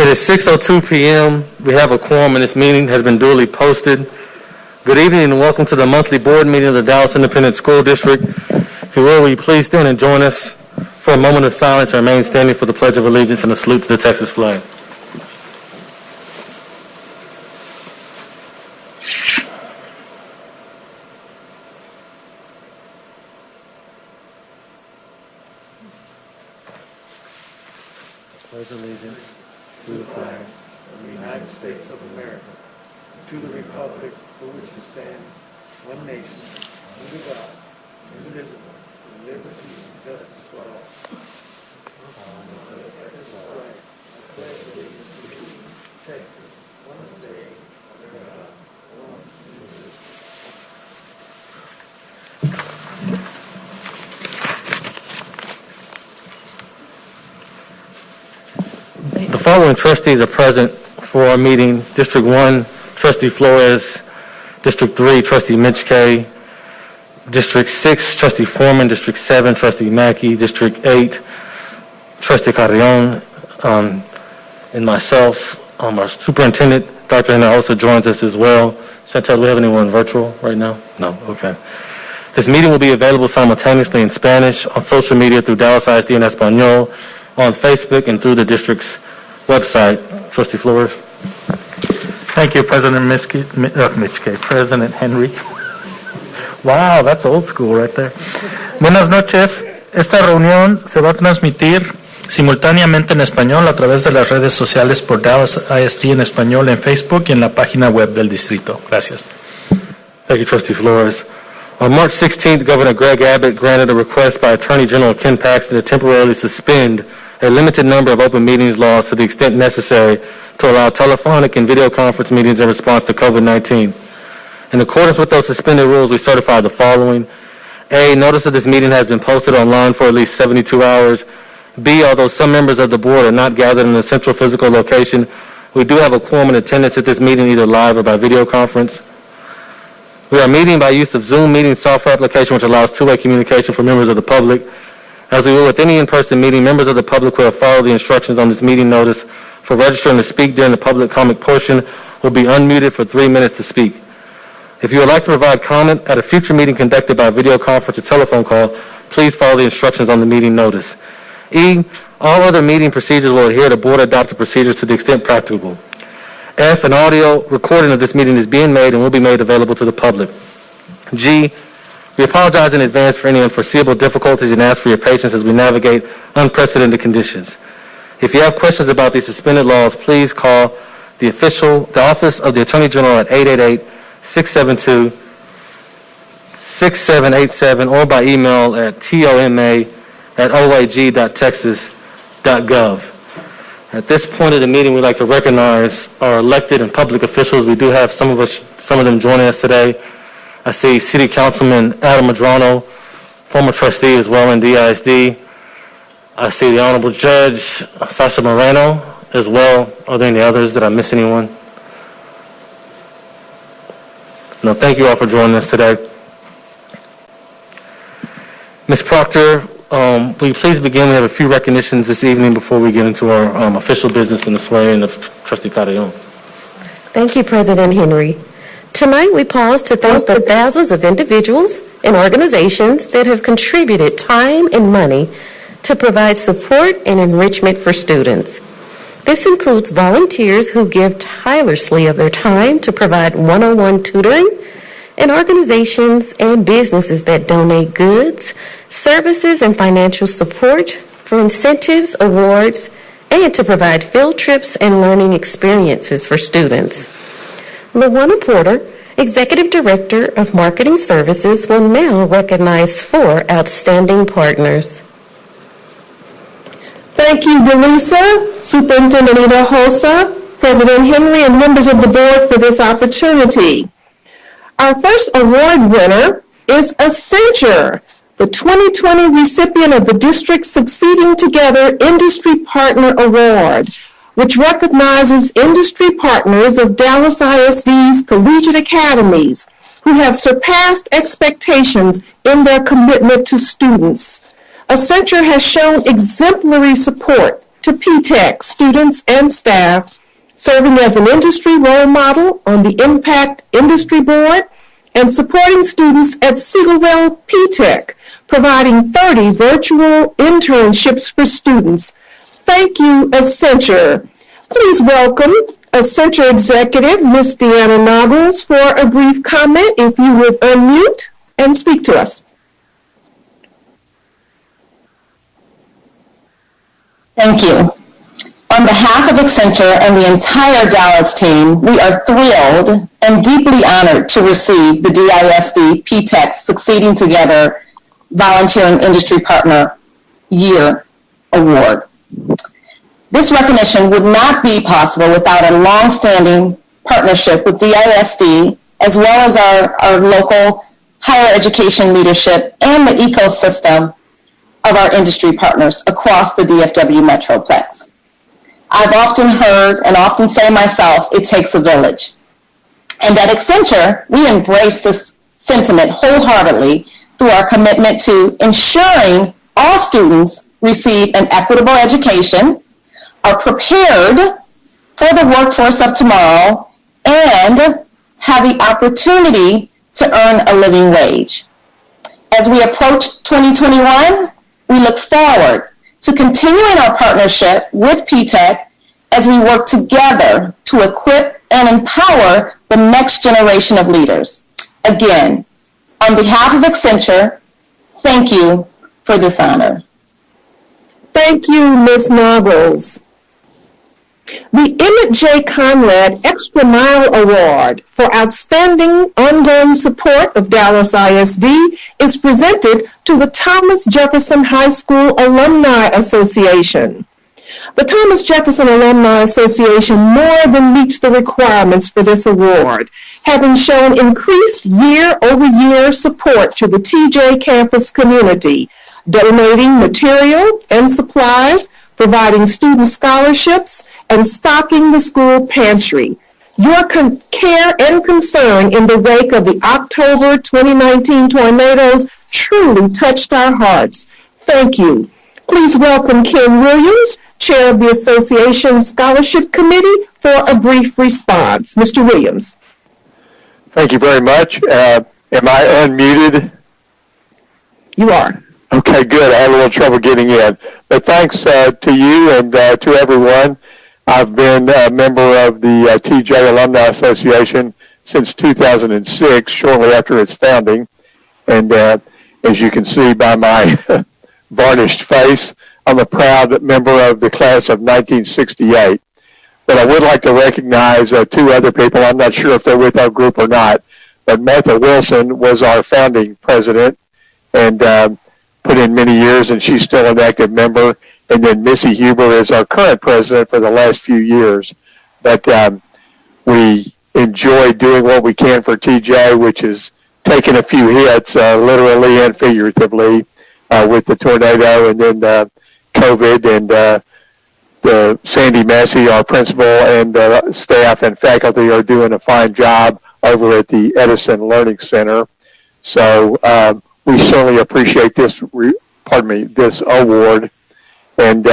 It is 6:02 p.m. We have a quorum and this meeting has been duly posted. Good evening and welcome to the monthly board meeting of the Dallas Independent School District. If you will you please stand and join us for a moment of silence and remain standing for the Pledge of Allegiance and a salute to the Texas flag. Pledge allegiance to the flag of the United States of America, to the republic for which it stands, one nation, under God, indivisible, with liberty and justice for all. Pledge allegiance to Texas, one state, under God, one indivisible. The following trustees are present for our meeting. District 1, Trustee Flores. District 3, Trustee Mitch K. District 6, Trustee Foreman. District 7, Trustee Mackey. District 8, Trustee Carrion. And myself. Our superintendent, Dr. Henry, also joins us as well. Chantel, do we have anyone virtual right now? No? Okay. This meeting will be available simultaneously in Spanish, on social media through Dallas ISD en Español, on Facebook, and through the district's website. Trustee Flores. Thank you, President President Henry. Wow, that's old school right there. Buenas noches. Esta reunión se va a transmitir simultáneamente en español a través de las redes sociales por Dallas ISD en español en Facebook y en la página web del distrito. Gracias. Thank you, Trustee Flores. On March 16th, Governor Greg Abbott granted a request by Attorney General Ken Paxton to temporarily suspend a limited number of open meetings laws to the extent necessary to allow telephonic and video conference meetings in response to COVID-19. In accordance with those suspended rules, we certify the following. A, notice of this meeting has been posted online for at least 72 hours. B, although some members of the board are not gathered in a central physical location, we do have a quorum in attendance at this meeting either live or by video conference. We are meeting by use of Zoom meeting software application, which allows two-way communication for members of the public. As we will with any in-person meeting, members of the public who have followed the instructions on this meeting notice for registering to speak during the public comment portion will be unmuted for 3 minutes to speak. If you would like to provide comment at a future meeting conducted by video conference or telephone call, please follow the instructions on the meeting notice. E, all other meeting procedures will adhere to board-adopted procedures to the extent practicable. F, an audio recording of this meeting is being made and will be made available to the public. G, we apologize in advance for any unforeseeable difficulties and ask for your patience as we navigate unprecedented conditions. If you have questions about these suspended laws, please call the Office of the Attorney General at 888-672-6787 or by email at toma@oag.texas.gov. At this point of the meeting, we'd like to recognize our elected and public officials. We do have some of them joining us today. I see City Councilman Adam Madrano, former trustee as well in DISD. I see the Honorable Judge Sasha Moreno as well. Are there any others? Did I miss anyone? No, thank you all for joining us today. Ms. Proctor, will you please begin? We have a few recognitions this evening before we get into our official business and the swearing of Trustee Carrion. Thank you, President Henry. Tonight, we pause to thank the thousands of individuals and organizations that have contributed time and money to provide support and enrichment for students. This includes volunteers who give tirelessly of their time to provide one-on-one tutoring, and organizations and businesses that donate goods, services, and financial support for incentives, awards, and to provide field trips and learning experiences for students. LaWanna Porter, Executive Director of Marketing Services, will now recognize 4 outstanding partners. Thank you, Delisa, Superintendent Hinojosa, President Henry, and members of the board for this opportunity. Our first award winner is Accenture, the 2020 recipient of the District Succeeding Together Industry Partner Award, which recognizes industry partners of Dallas ISD's collegiate academies who have surpassed expectations in their commitment to students. Accenture has shown exemplary support to P-TECH students and staff, serving as an industry role model on the Impact Industry Board, and supporting students at Seagoville P-TECH, providing 30 virtual internships for students. Thank you, Accenture. Please welcome Accenture Executive, Ms. Deanna Noggles, for a brief comment. If you would unmute and speak to us. Thank you. On behalf of Accenture and the entire Dallas team, we are thrilled and deeply honored to receive the DISD P-TECH Succeeding Together Volunteering Industry Partner Year Award. This recognition would not be possible without a long-standing partnership with DISD, as well as our local higher education leadership and the ecosystem of our industry partners across the DFW Metroplex. I've often heard and often say myself, it takes a village. And at Accenture, we embrace this sentiment wholeheartedly through our commitment to ensuring all students receive an equitable education, are prepared for the workforce of tomorrow, and have the opportunity to earn a living wage. As we approach 2021, we look forward to continuing our partnership with P-TECH as we work together to equip and empower the next generation of leaders. Again, on behalf of Accenture, thank you for this honor. Thank you, Ms. Noggles. The Emmett J. Conrad Extra Mile Award for outstanding ongoing support of Dallas ISD is presented to the Thomas Jefferson High School Alumni Association. The Thomas Jefferson Alumni Association more than meets the requirements for this award, having shown increased year-over-year support to the TJ campus community, donating material and supplies, providing student scholarships, and stocking the school pantry. Your care and concern in the wake of the October 2019 tornadoes truly touched our hearts. Thank you. Please welcome Ken Williams, Chair of the Association's Scholarship Committee, for a brief response. Mr. Williams. Thank you very much. Am I unmuted? You are. Okay, good. I had a little trouble getting in. But thanks to you and to everyone. I've been a member of the TJ Alumni Association since 2006, shortly after its founding. And as you can see by my varnished face, I'm a proud member of the class of 1968. But I would like to recognize two other people. I'm not sure if they're with our group or not. But Martha Wilson was our founding president and put in many years, and she's still an active member. And then Missy Huber is our current president for the last few years. But we enjoy doing what we can for TJ, which is taking a few hits, literally and figuratively, with the tornado and then COVID, and the Sandy Massey, our principal, and staff and faculty are doing a fine job over at the Edison Learning Center. So we certainly appreciate this award, and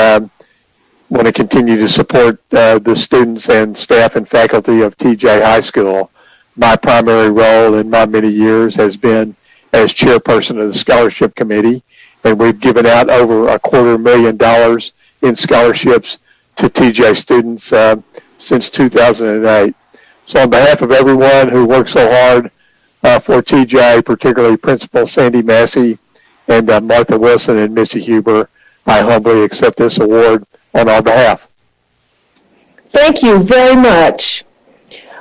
want to continue to support the students and staff and faculty of TJ High School. My primary role in my many years has been as chairperson of the scholarship committee, and we've given out over $250,000 in scholarships to TJ students since 2008. So on behalf of everyone who works so hard for TJ, particularly Principal Sandy Massey and Martha Wilson and Missy Huber, I humbly accept this award on our behalf. Thank you very much.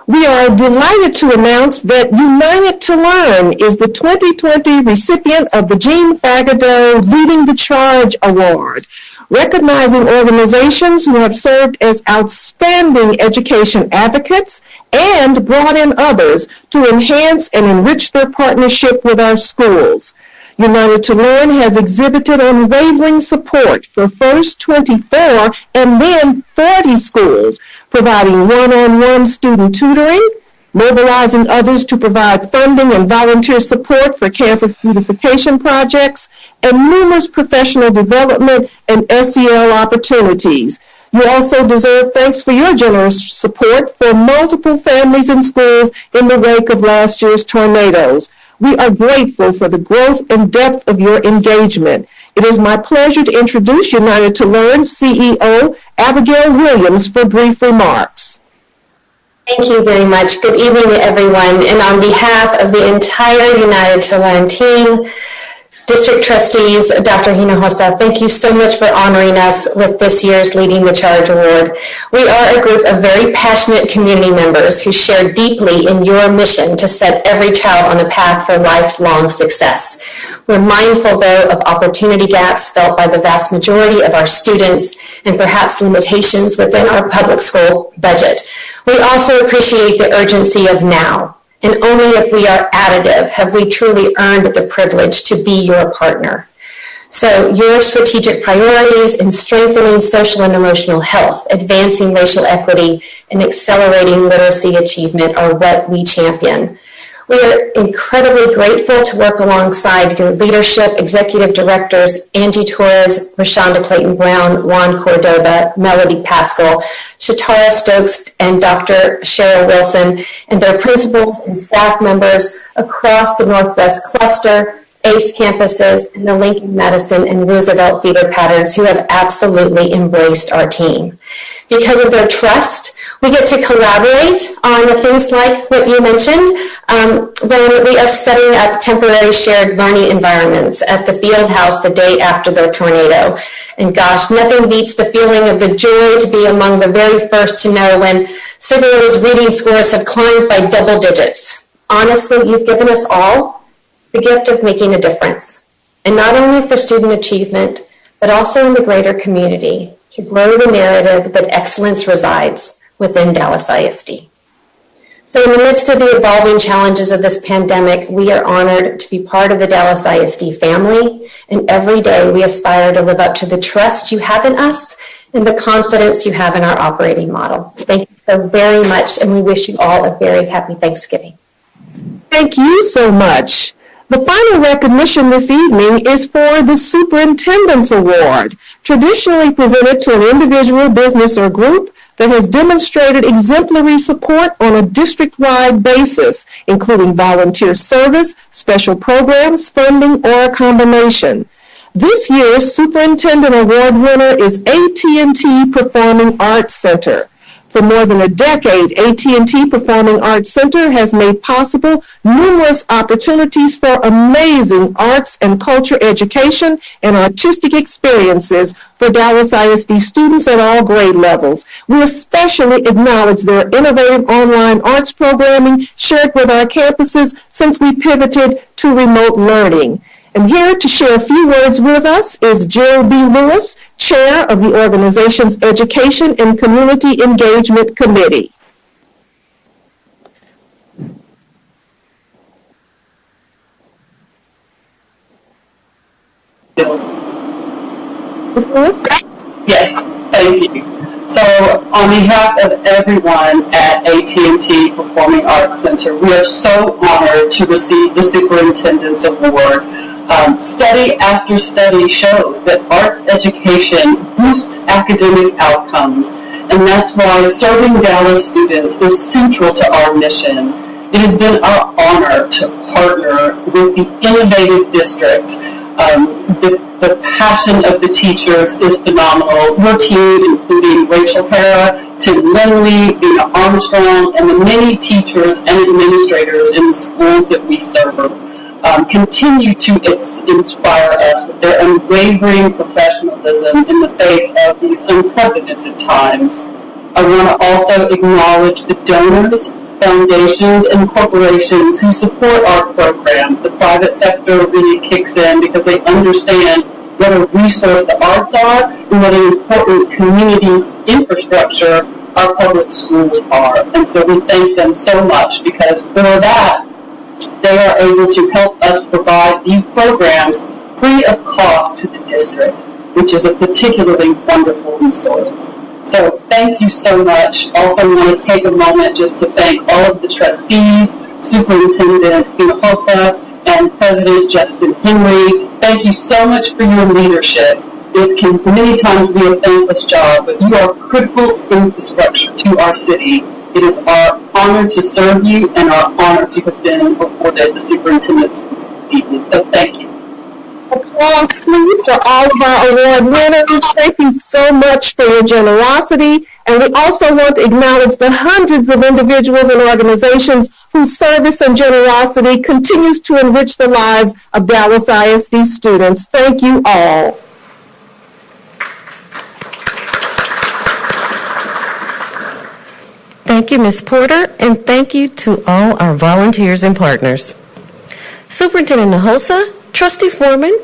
We are delighted to announce that United to Learn is the 2020 recipient of the Jean Fagadeau Leading the Charge Award, recognizing organizations who have served as outstanding education advocates and brought in others to enhance and enrich their partnership with our schools. United to Learn has exhibited unwavering support for first 24 and then 40 schools, providing one-on-one student tutoring, mobilizing others to provide funding and volunteer support for campus beautification projects, and numerous professional development and SEL opportunities. You also deserve thanks for your generous support for multiple families and schools in the wake of last year's tornadoes. We are grateful for the growth and depth of your engagement. It is my pleasure to introduce United to Learn CEO Abigail Williams for brief remarks. Thank you very much. Good evening, everyone. And on behalf of the entire United to Learn team, District Trustees, Dr. Hinojosa, thank you so much for honoring us with this year's Leading the Charge Award. We are a group of very passionate community members who share deeply in your mission to set every child on a path for lifelong success. We're mindful, though, of opportunity gaps felt by the vast majority of our students and perhaps limitations within our public school budget. We also appreciate the urgency of now. And only if we are additive have we truly earned the privilege to be your partner. So your strategic priorities in strengthening social and emotional health, advancing racial equity, and accelerating literacy achievement are what we champion. We are incredibly grateful to work alongside your leadership, executive directors, Angie Torres, Rashonda Clayton-Brown, Juan Cordoba, Melody Pascal, Shatara Stokes, and Dr. Cheryl Wilson, and their principals and staff members across the Northwest Cluster, ACE campuses, and the Lincoln, Madison, and Roosevelt feeder patterns who have absolutely embraced our team. Because of their trust, we get to collaborate on things like what you mentioned, when we are setting up temporary shared learning environments at the field house the day after the tornado. And gosh, nothing beats the feeling of the joy to be among the very first to know when Sigarilla's reading scores have climbed by double digits. Honestly, you've given us all the gift of making a difference. And not only for student achievement, but also in the greater community to grow the narrative that excellence resides within Dallas ISD. So in the midst of the evolving challenges of this pandemic, we are honored to be part of the Dallas ISD family, and every day we aspire to live up to the trust you have in us and the confidence you have in our operating model. Thank you so very much, and we wish you all a very happy Thanksgiving. Thank you so much. The final recognition this evening is for the Superintendent's Award, traditionally presented to an individual, business, or group that has demonstrated exemplary support on a district-wide basis, including volunteer service, special programs, funding, or a combination. This year's Superintendent Award winner is AT&T Performing Arts Center. For more than a decade, AT&T Performing Arts Center has made possible numerous opportunities for amazing arts and culture education and artistic experiences for Dallas ISD students at all grade levels. We especially acknowledge their innovative online arts programming shared with our campuses since we pivoted to remote learning. And here to share a few words with us is Jill B. Lewis, Chair of the organization's Education and Community Engagement Committee. Ms. Lewis? Yes, thank you. So on behalf of everyone at AT&T Performing Arts Center, we are so honored to receive the Superintendent's Award. Study after study shows that arts education boosts academic outcomes, and that's why serving Dallas students is central to our mission. It has been our honor to partner with the innovative district. The passion of the teachers is phenomenal. Your team, including Rachel Hara, Tim Lindley, Dina Armstrong, and the many teachers and administrators in the schools that we serve, continue to inspire us with their unwavering professionalism in the face of these unprecedented times. I want to also acknowledge the donors, foundations, and corporations who support our programs. The private sector really kicks in because they understand what a resource the arts are and what an important community infrastructure our public schools are. And so we thank them so much because for that, they are able to help us provide these programs free of cost to the district, which is a particularly wonderful resource. So thank you so much. Also want to take a moment just to thank all of the trustees, Superintendent Hinojosa, and President Justin Henry. Thank you so much for your leadership. It can many times be a thankless job, but you are critical infrastructure to our city. It is our honor to serve you and our honor to have been awarded the superintendent's evening. So thank you. Applause, please, for all of our award winners. Thank you so much for your generosity. And we also want to acknowledge the hundreds of individuals and organizations whose service and generosity continues to enrich the lives of Dallas ISD students. Thank you all. Thank you, Ms. Porter, and thank you to all our volunteers and partners. Superintendent Hinojosa, Trustee Foreman,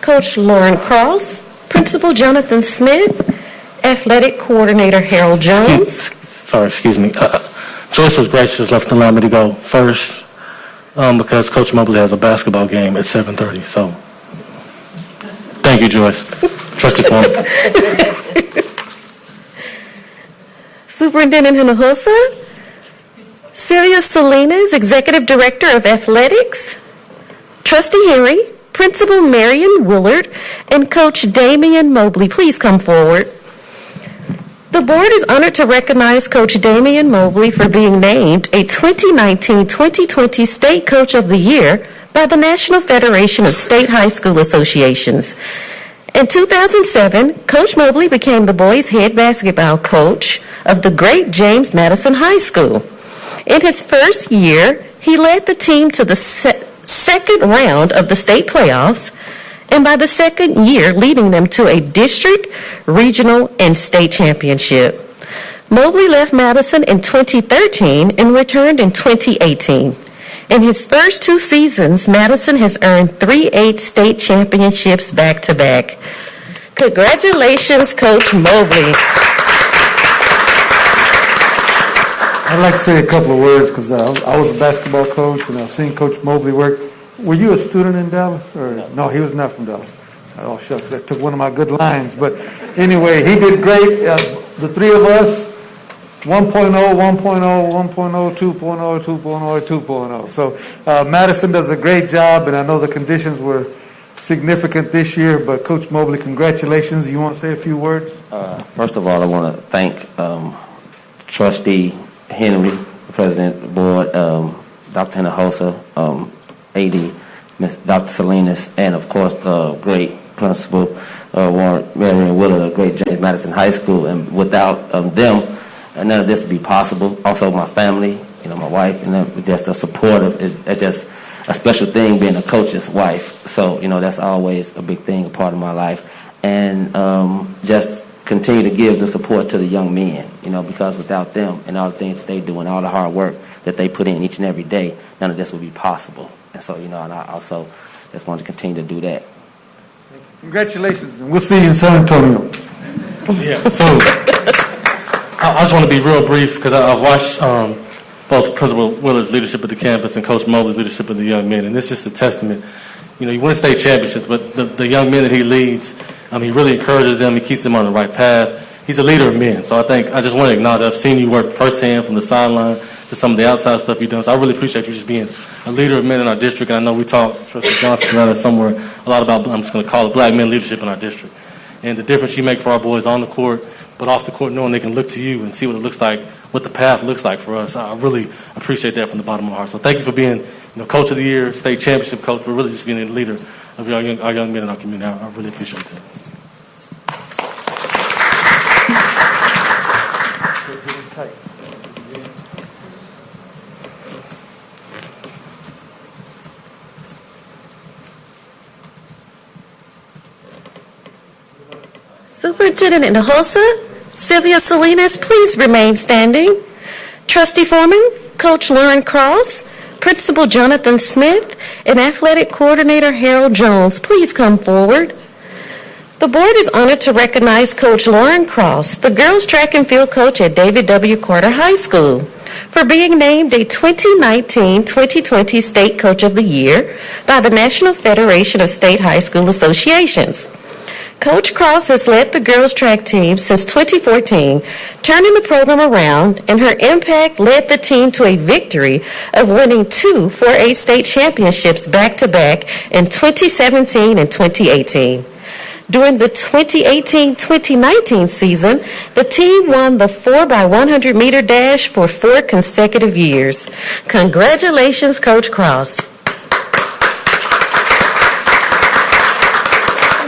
Coach Lauren Cross, Principal Jonathan Smith, Athletic Coordinator Harold Jones. Excuse me. Joyce was gracious enough to allow me to go first because Coach Mobley has a basketball game at 7:30. So, thank you, Joyce. Trustee Foreman. Superintendent Hinojosa, Sylvia Salinas, Executive Director of Athletics, Trustee Henry, Principal Marion Willard, and Coach Damian Mobley. Please come forward. The board is honored to recognize Coach Damian Mobley for being named a 2019-2020 State Coach of the Year by the National Federation of State High School Associations. In 2007, Coach Mobley became the boys' head basketball coach of the great James Madison High School. In his first year, he led the team to the second round of the state playoffs, and by the second year, leading them to a district, regional, and state championship. Mobley left Madison in 2013 and returned in 2018. In his first 2 seasons, Madison has earned 3 state championships back-to-back. Congratulations, Coach Mobley. I'd like to say a couple of words because I was a basketball coach and I've seen Coach Mobley work. Were you a student in Dallas? Or no, he was not from Dallas. Oh, shucks, that took one of my good lines. But anyway, he did great. The three of us, 1.0, 1.0, 1.0, 2.0, 2.0, 2.0. So Madison does a great job, and I know the conditions were significant this year, but Coach Mobley, congratulations. You want to say a few words? First of all, I want to thank Trustee Henry, the President of the Board, Dr. Hinojosa, AD, Ms. Dr. Salinas, and of course the great Principal Warren Marion Willard of great James Madison High School. And without them, none of this would be possible. Also my family, my wife, and just a supportive. It's just a special thing being a coach's wife. So, that's always a big thing, a part of my life. And just continue to give the support to the young men, because without them and all the things that they do and all the hard work that they put in each and every day, none of this would be possible. And so, and I also just want to continue to do that. Congratulations, and we'll see you in San Antonio. Yeah, so I just want to be real brief because I've watched both Principal Willard's leadership at the campus and Coach Mobley's leadership of the young men, and it's just a testament. He wins state championships, but the young men that he leads, he really encourages them. He keeps them on the right path. He's a leader of men, so I just want to acknowledge I've seen you work firsthand from the sideline to some of the outside stuff you've done. So I really appreciate you just being a leader of men in our district. And I know we talked, Trustee Johnson, around somewhere, a lot about, I'm just going to call it black men leadership in our district. And the difference you make for our boys on the court, but off the court, knowing they can look to you and see what it looks like, what the path looks like for us. I really appreciate that from the bottom of my heart. So thank you for being Coach of the Year, state championship coach, but really just being a leader of our young men in our community. I really appreciate that. Superintendent Hinojosa, Sylvia Salinas, please remain standing. Trustee Foreman, Coach Lauren Cross, Principal Jonathan Smith, and Athletic Coordinator Harold Jones, please come forward. The board is honored to recognize Coach Lauren Cross, the girls track and field coach at David W. Carter High School, for being named a 2019-2020 State Coach of the Year by the National Federation of State High School Associations. Coach Cross has led the girls track team since 2014, turning the program around, and her impact led the team to a victory of winning 2 4A state championships back-to-back in 2017 and 2018. During the 2018-2019 season, the team won the 4x100 meter dash for 4 consecutive years. Congratulations, Coach Cross.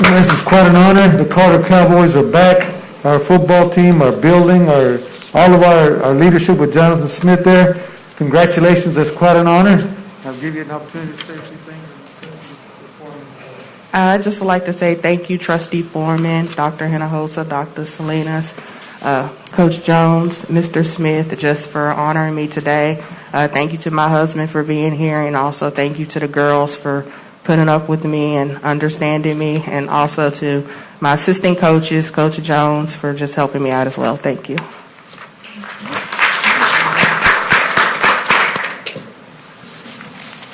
This is quite an honor. The Carter Cowboys are back. Our football team, our building, all of our leadership with Jonathan Smith there. Congratulations. That's quite an honor. I'll give you an opportunity to say a few things. I just would like to say thank you, Trustee Foreman, Dr. Hinojosa, Dr. Salinas, Coach Jones, Mr. Smith, just for honoring me today. Thank you to my husband for being here, and also thank you to the girls for putting up with me and understanding me, and also to my assistant coaches, Coach Jones, for just helping me out as well. Thank you.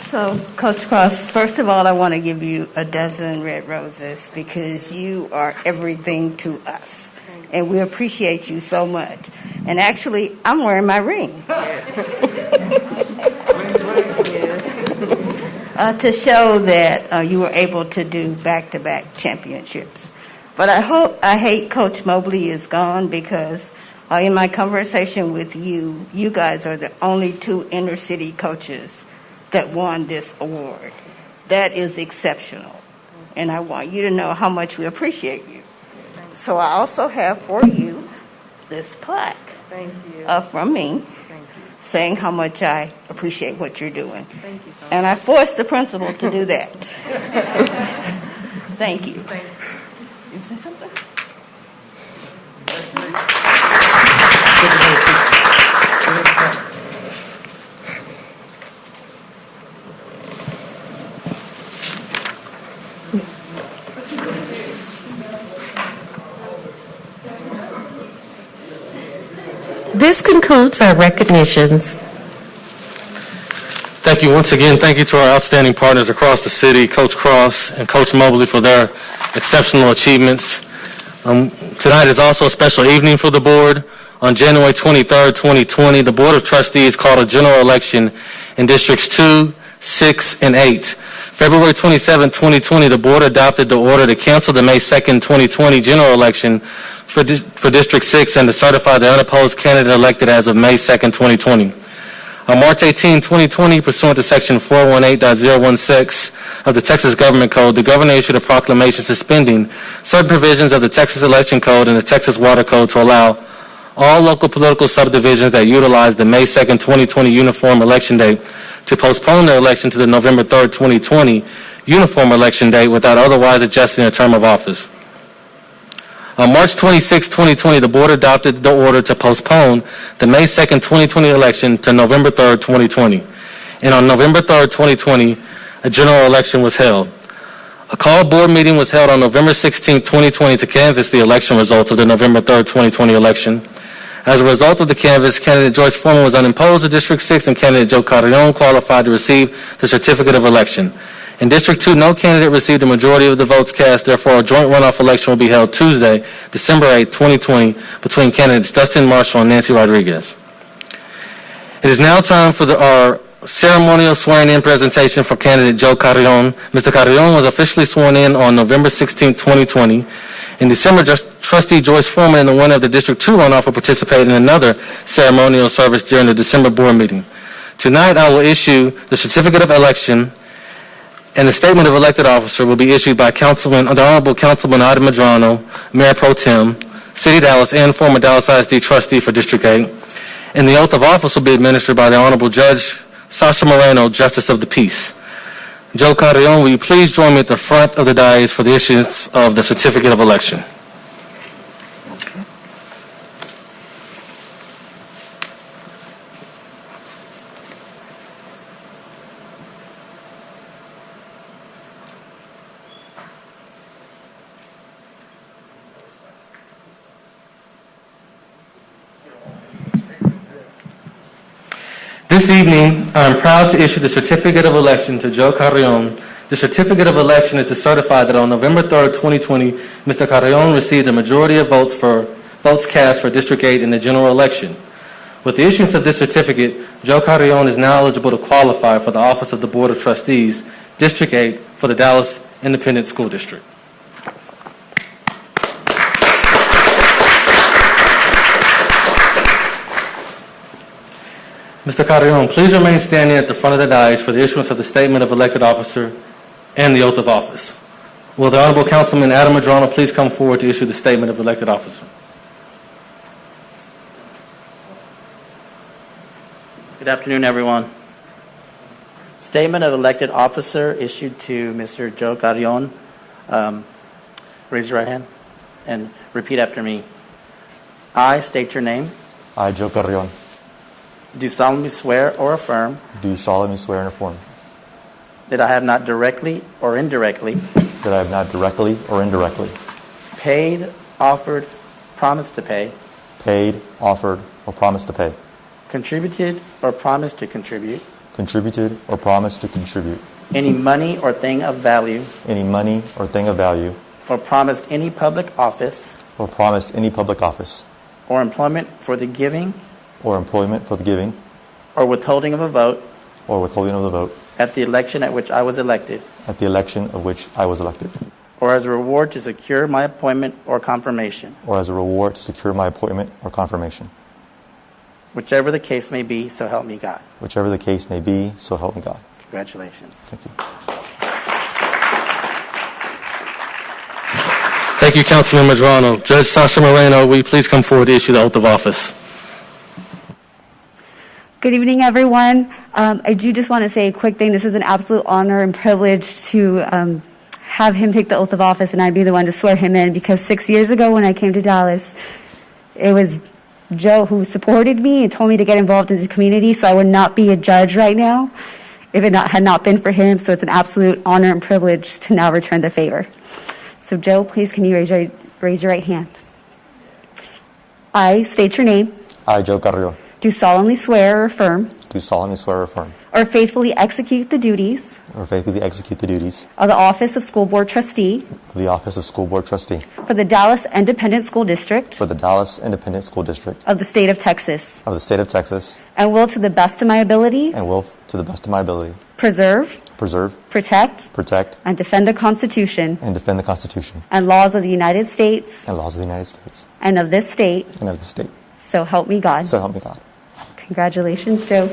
So, Coach Cross, first of all, I want to give you a dozen red roses because you are everything to us. And we appreciate you so much. And actually, I'm wearing my ring. To show that you were able to do back-to-back championships. But I hate Coach Mobley is gone because in my conversation with you, you guys are the only 2 inner-city coaches that won this award. That is exceptional. And I want you to know how much we appreciate you. So I also have for you this plaque. Thank you. From me. Saying how much I appreciate what you're doing. Thank you so much. And I forced the principal to do that. Thank you. Thank you. You say something? This concludes our recognitions. Thank you once again. Thank you to our outstanding partners across the city, Coach Cross and Coach Mobley, for their exceptional achievements. Tonight is also a special evening for the board. On January 23rd, 2020, the Board of Trustees called a general election in Districts 2, 6, and 8. February 27, 2020, the board adopted the order to cancel the May 2nd, 2020 general election for District 6 and to certify the unopposed candidate elected as of May 2nd, 2020. On March 18, 2020, pursuant to Section 418.016 of the Texas Government Code, the governor issued a proclamation suspending certain provisions of the Texas Election Code and the Texas Water Code to allow all local political subdivisions that utilize the May 2nd, 2020 uniform election date to postpone their election to the November 3rd, 2020 uniform election date without otherwise adjusting their term of office. On March 26, 2020, the board adopted the order to postpone the May 2nd, 2020 election to November 3rd, 2020. And on November 3rd, 2020, a general election was held. A called board meeting was held on November 16, 2020 to canvass the election results of the November 3rd, 2020 election. As a result of the canvass, candidate George Foreman was unopposed to District 6 and candidate Joe Carrion qualified to receive the certificate of election. In District 2, no candidate received a majority of the votes cast. Therefore, a joint runoff election will be held Tuesday, December 8, 2020, between candidates Dustin Marshall and Nancy Rodriguez. It is now time for our ceremonial swearing-in presentation for candidate Joe Carrion. Mr. Carrion was officially sworn in on November 16, 2020. In December, Trustee Joyce Foreman and the winner of the District 2 runoff will participate in another ceremonial service during the December board meeting. Tonight, I will issue the certificate of election, and the statement of elected officer will be issued by the Honorable Councilman Ida Medrano, Mayor Pro Tem, City of Dallas, and former Dallas ISD trustee for District 8. And the oath of office will be administered by the Honorable Judge Sasha Moreno, Justice of the Peace. Joe Carrion, will you please join me at the front of the dais for the issuance of the certificate of election? This evening, I am proud to issue the certificate of election to Joe Carrion, The certificate of election is to certify that on November 3rd, 2020, Mr. Carrion received a majority of votes cast for District 8 in the general election. With the issuance of this certificate, Joe Carrion is now eligible to qualify for the office of the Board of Trustees, District 8, for the Dallas Independent School District. Mr. Carrion, please remain standing at the front of the dais for the issuance of the Statement of Elected Officer and the oath of office. Will the Honorable Councilman Adam Medrano please come forward to issue the Statement of Elected Officer? Good afternoon, everyone. Statement of Elected Officer issued to Mr. Joe Carrion. Raise your right hand and repeat after me. I state your name. I, Joe Carrion, Do solemnly swear or affirm do solemnly swear and affirm that I have not directly or indirectly that I have not directly or indirectly paid, offered, promised to pay, paid, offered, or promised to pay, contributed or promised to contribute contributed or promised to contribute any money or thing of value any money or thing of value or promised any public office or promised any public office or employment for the giving or employment for the giving or withholding of a vote or withholding of the vote at the election at which I was elected, at the election of which I was elected, or as a reward to secure my appointment or confirmation, or as a reward to secure my appointment or confirmation, whichever the case may be, so help me God. whichever the case may be, so help me God. Congratulations. Thank you. Thank you, Councilman Medrano. Judge Sasha Moreno, will you please come forward to issue the oath of office? Good evening, everyone. I do just want to say a quick thing. This is an absolute honor and privilege to have him take the oath of office, and I'd be the one to swear him in, because 6 years ago when I came to Dallas, it was Joe who supported me and told me to get involved in the community, so I would not be a judge right now if it had not been for him. So it's an absolute honor and privilege to now return the favor. So Joe, please can you raise your right hand? I state your name. I, Joe Carrion, Do solemnly swear or affirm do solemnly swear or affirm or faithfully execute the duties or faithfully execute the duties of the office of School Board Trustee of the office of School Board Trustee for the Dallas Independent School District for the Dallas Independent School District of the State of Texas, of the State of Texas, and will to the best of my ability and will, to the best of my ability, preserve, preserve, protect, protect, and defend the Constitution and defend the Constitution and laws of the United States and laws of the United States and of this state. and of the state. So help me God. So help me God. Congratulations, Joe.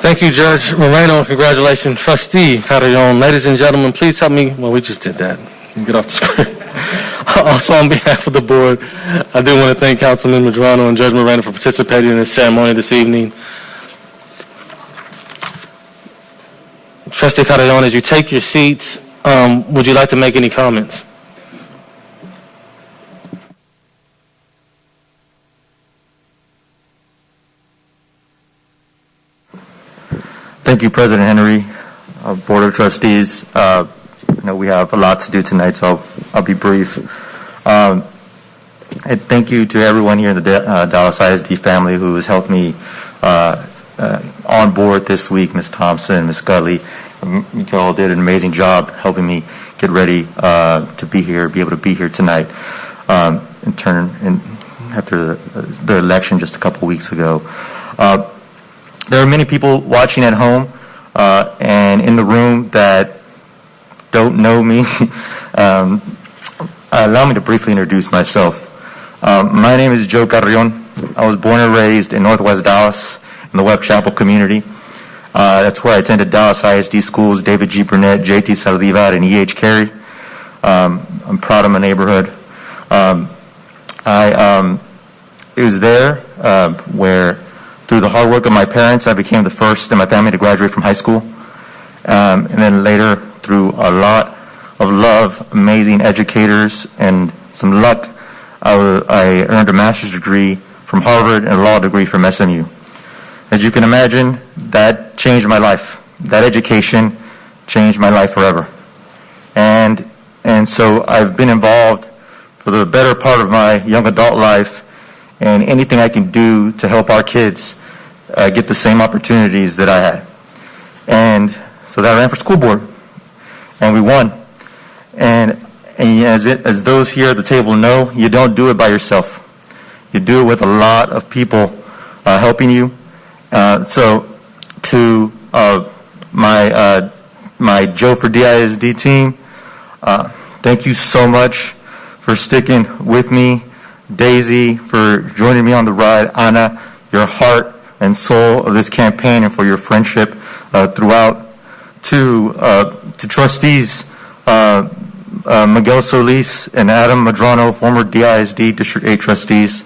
Thank you, Judge Moreno. Congratulations, Trustee Carrion. Ladies and gentlemen, please help me. Well, we just did that. Get off the screen. Also, on behalf of the board, I do want to thank Councilman Medrano and Judge Moreno for participating in this ceremony this evening. Trustee Carrion, as you take your seats, would you like to make any comments? Thank you, President Henry, Board of Trustees. I know we have a lot to do tonight, so I'll be brief. And thank you to everyone here in the Dallas ISD family who has helped me on board this week. Ms. Thompson, Ms. Gutley, you all did an amazing job helping me get ready to be here, be able to be here tonight. After the election just a couple weeks ago. There are many people watching at home and in the room that don't know me. Allow me to briefly introduce myself. My name is Joe Carrion. I was born and raised in Northwest Dallas in the Webb Chapel community. That's where I attended Dallas ISD schools, David G. Burnett, J.T. Saldivar, and E.H. Carey. I'm proud of my neighborhood. It was there where, through the hard work of my parents, I became the first in my family to graduate from high school. And then later, through a lot of love, amazing educators, and some luck, I earned a master's degree from Harvard and a law degree from SMU. As you can imagine, that changed my life. that education changed my life forever. And so I've been involved for the better part of my young adult life, and anything I can do to help our kids get the same opportunities that I had. And so that I ran for school board, and we won. And as those here at the table know, you don't do it by yourself. You do it with a lot of people helping you. So to my Joe for DISD team, thank you so much for sticking with me. Daisy, for joining me on the ride. Anna, your heart and soul of this campaign, and for your friendship throughout. To trustees, Miguel Solis and Adam Madrano, former DISD District 8 trustees,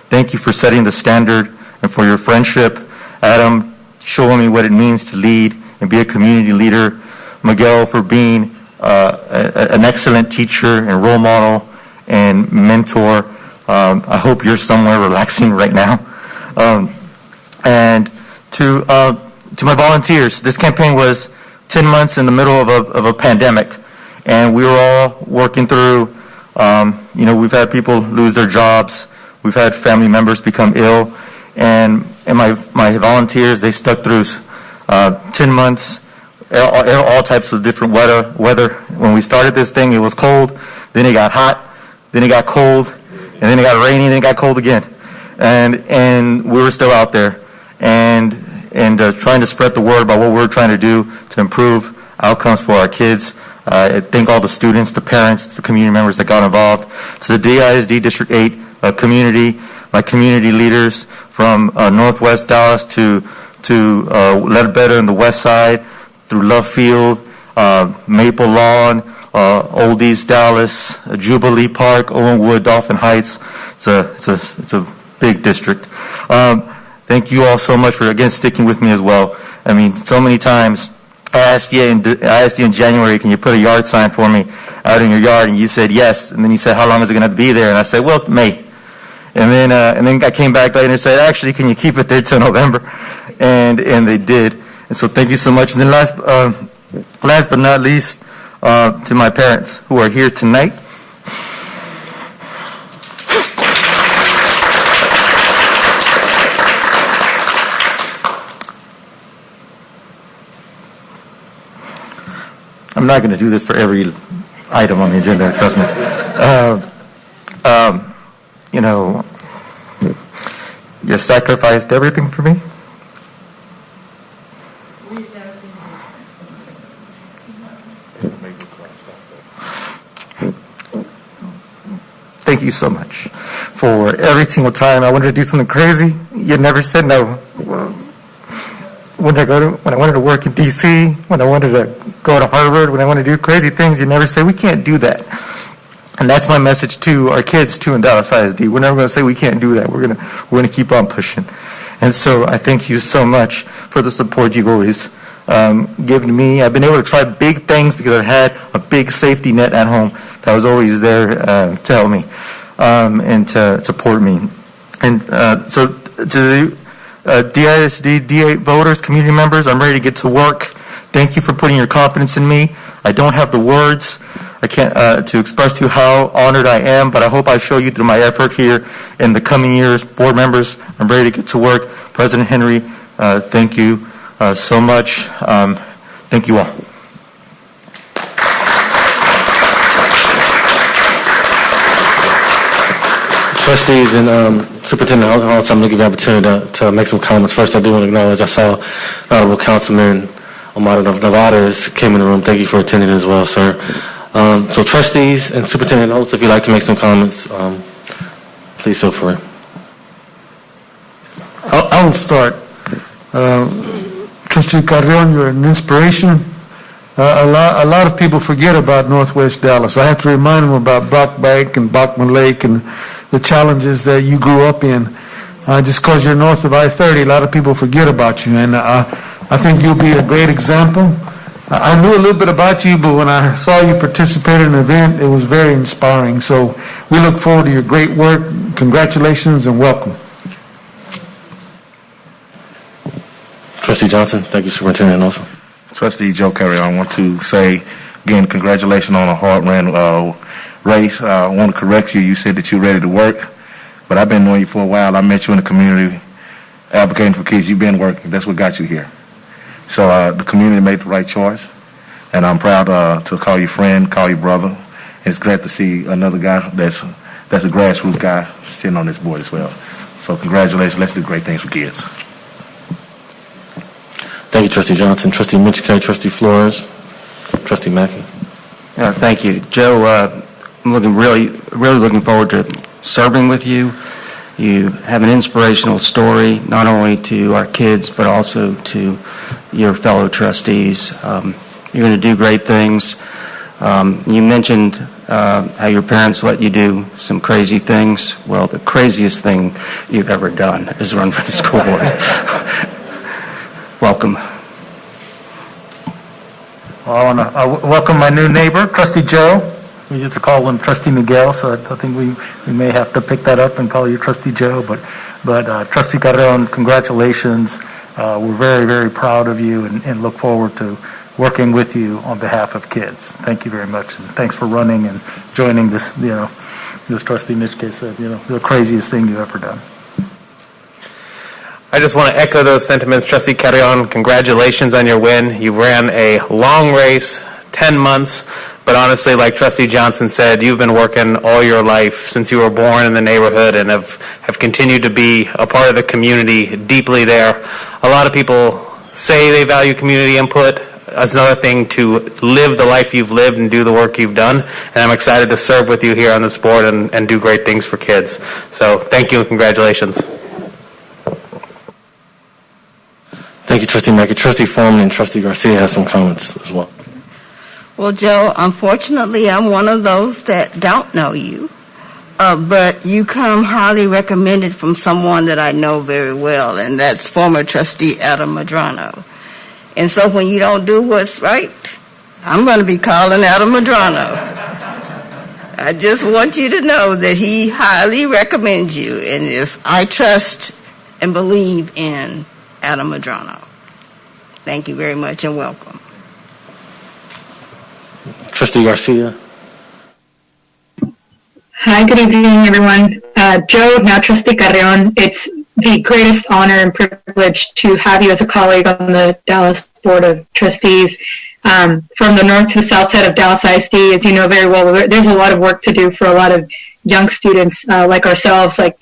thank you for setting the standard and for your friendship. Adam, showing me what it means to lead and be a community leader. Miguel, for being an excellent teacher and role model and mentor. I hope you're somewhere relaxing right now. And to my volunteers, this campaign was 10 months in the middle of a pandemic, and we were all working through, we've had people lose their jobs, we've had family members become ill, and my volunteers, they stuck through 10 months, all types of different weather. When we started this thing, it was cold, then it got hot, then it got cold, and then it got rainy, and then it got cold again. And we were still out there, and trying to spread the word about what we're trying to do to improve outcomes for our kids. I thank all the students, the parents, the community members that got involved. To the DISD District 8 community, my community leaders from Northwest Dallas to Ledbetter and the West Side, through Love Field, Maple Lawn, Old East Dallas, Jubilee Park, Owenwood, Dolphin Heights. It's a big district. Thank you all so much for, again, sticking with me as well. I mean, so many times I asked you in January, can you put a yard sign for me out in your yard? And you said yes. And then you said, how long is it going to be there? And I said, well, May. And then I came back later and said, actually, can you keep it there till November? And they did. And so thank you so much. And then last but not least, to my parents who are here tonight. I'm not going to do this for every item on the agenda, trust me. You sacrificed everything for me. Thank you so much for every single time I wanted to do something crazy. You never said no. When I wanted to work in D.C., when I wanted to go to Harvard, when I wanted to do crazy things, you never say, we can't do that. And that's my message to our kids, too, in Dallas ISD. We're never going to say we can't do that. We're going to keep on pushing. And so I thank you so much for the support you've always given me. I've been able to try big things because I had a big safety net at home that was always there to help me and to support me. And so to the DISD, D8 voters, community members, I'm ready to get to work. Thank you for putting your confidence in me. I don't have the words I can't to express to you how honored I am, but I hope I show you through my effort here in the coming years. Board members, I'm ready to get to work. President Henry, thank you so much. Thank you all. Trustees and Superintendent House, I'm going to give you an opportunity to make some comments. First, I do want to acknowledge I saw Honorable Councilman Omar Narvaez came in the room. Thank you for attending as well, sir. So trustees and Superintendent Host, if you'd like to make some comments, please feel free. I will start. Trustee Carrion, you're an inspiration. A lot of people forget about Northwest Dallas. I have to remind them about Brock Bank and Bachman Lake and the challenges that you grew up in. Just because you're north of I-30, a lot of people forget about you. And I think you'll be a great example. I knew a little bit about you, but when I saw you participate in an event, it was very inspiring. So we look forward to your great work. Congratulations and welcome. Trustee Johnson, thank you, Superintendent, also. Trustee Joe Carrion, I want to say, again, congratulations on a hard-ran race. I want to correct you. You said that you're ready to work, but I've been knowing you for a while. I met you in the community advocating for kids. You've been working. That's what got you here. So the community made the right choice, and I'm proud to call you friend, call you brother. It's glad to see another guy that's a grassroots guy sitting on this board as well. So congratulations. Let's do great things for kids. Thank you, Trustee Johnson. Trustee Mitchell, Trustee Flores, Trustee Mackey. Thank you, Joe. I'm really looking forward to serving with you. You have an inspirational story, not only to our kids, but also to your fellow trustees. You're going to do great things. You mentioned how your parents let you do some crazy things. Well, the craziest thing you've ever done is run for the school board. Welcome. Well, I want to welcome my new neighbor, Trustee Joe. We used to call him Trustee Miguel, so I think we may have to pick that up and call you Trustee Joe. But Trustee Carrion, congratulations. We're very, very proud of you and look forward to working with you on behalf of kids. Thank you very much, and thanks for running and joining this. This Trustee Mitchell said, the craziest thing you've ever done. I just want to echo those sentiments, Trustee Carrion. Congratulations on your win. You ran a long race, 10 months, but honestly, like Trustee Johnson said, you've been working all your life since you were born in the neighborhood and have continued to be a part of the community deeply there. A lot of people say they value community input. It's another thing to live the life you've lived and do the work you've done. And I'm excited to serve with you here on this board and do great things for kids. So thank you and congratulations. Thank you, Trustee Mackey. Trustee Foreman and Trustee Garcia has some comments as well. Well, Joe, unfortunately, I'm one of those that don't know you, but you come highly recommended from someone that I know very well, and that's former Trustee Adam Medrano. And so when you don't do what's right, I'm going to be calling Adam Medrano. I just want you to know that he highly recommends you, and if I trust and believe in Adam Medrano. Thank you very much and welcome. Trustee Garcia. Hi, good evening, everyone. Joe, now Trustee Carrion, it's the greatest honor and privilege to have you as a colleague on the Dallas Board of Trustees. From the north to the south side of Dallas ISD, as you know very well, there's a lot of work to do for a lot of young students like ourselves, like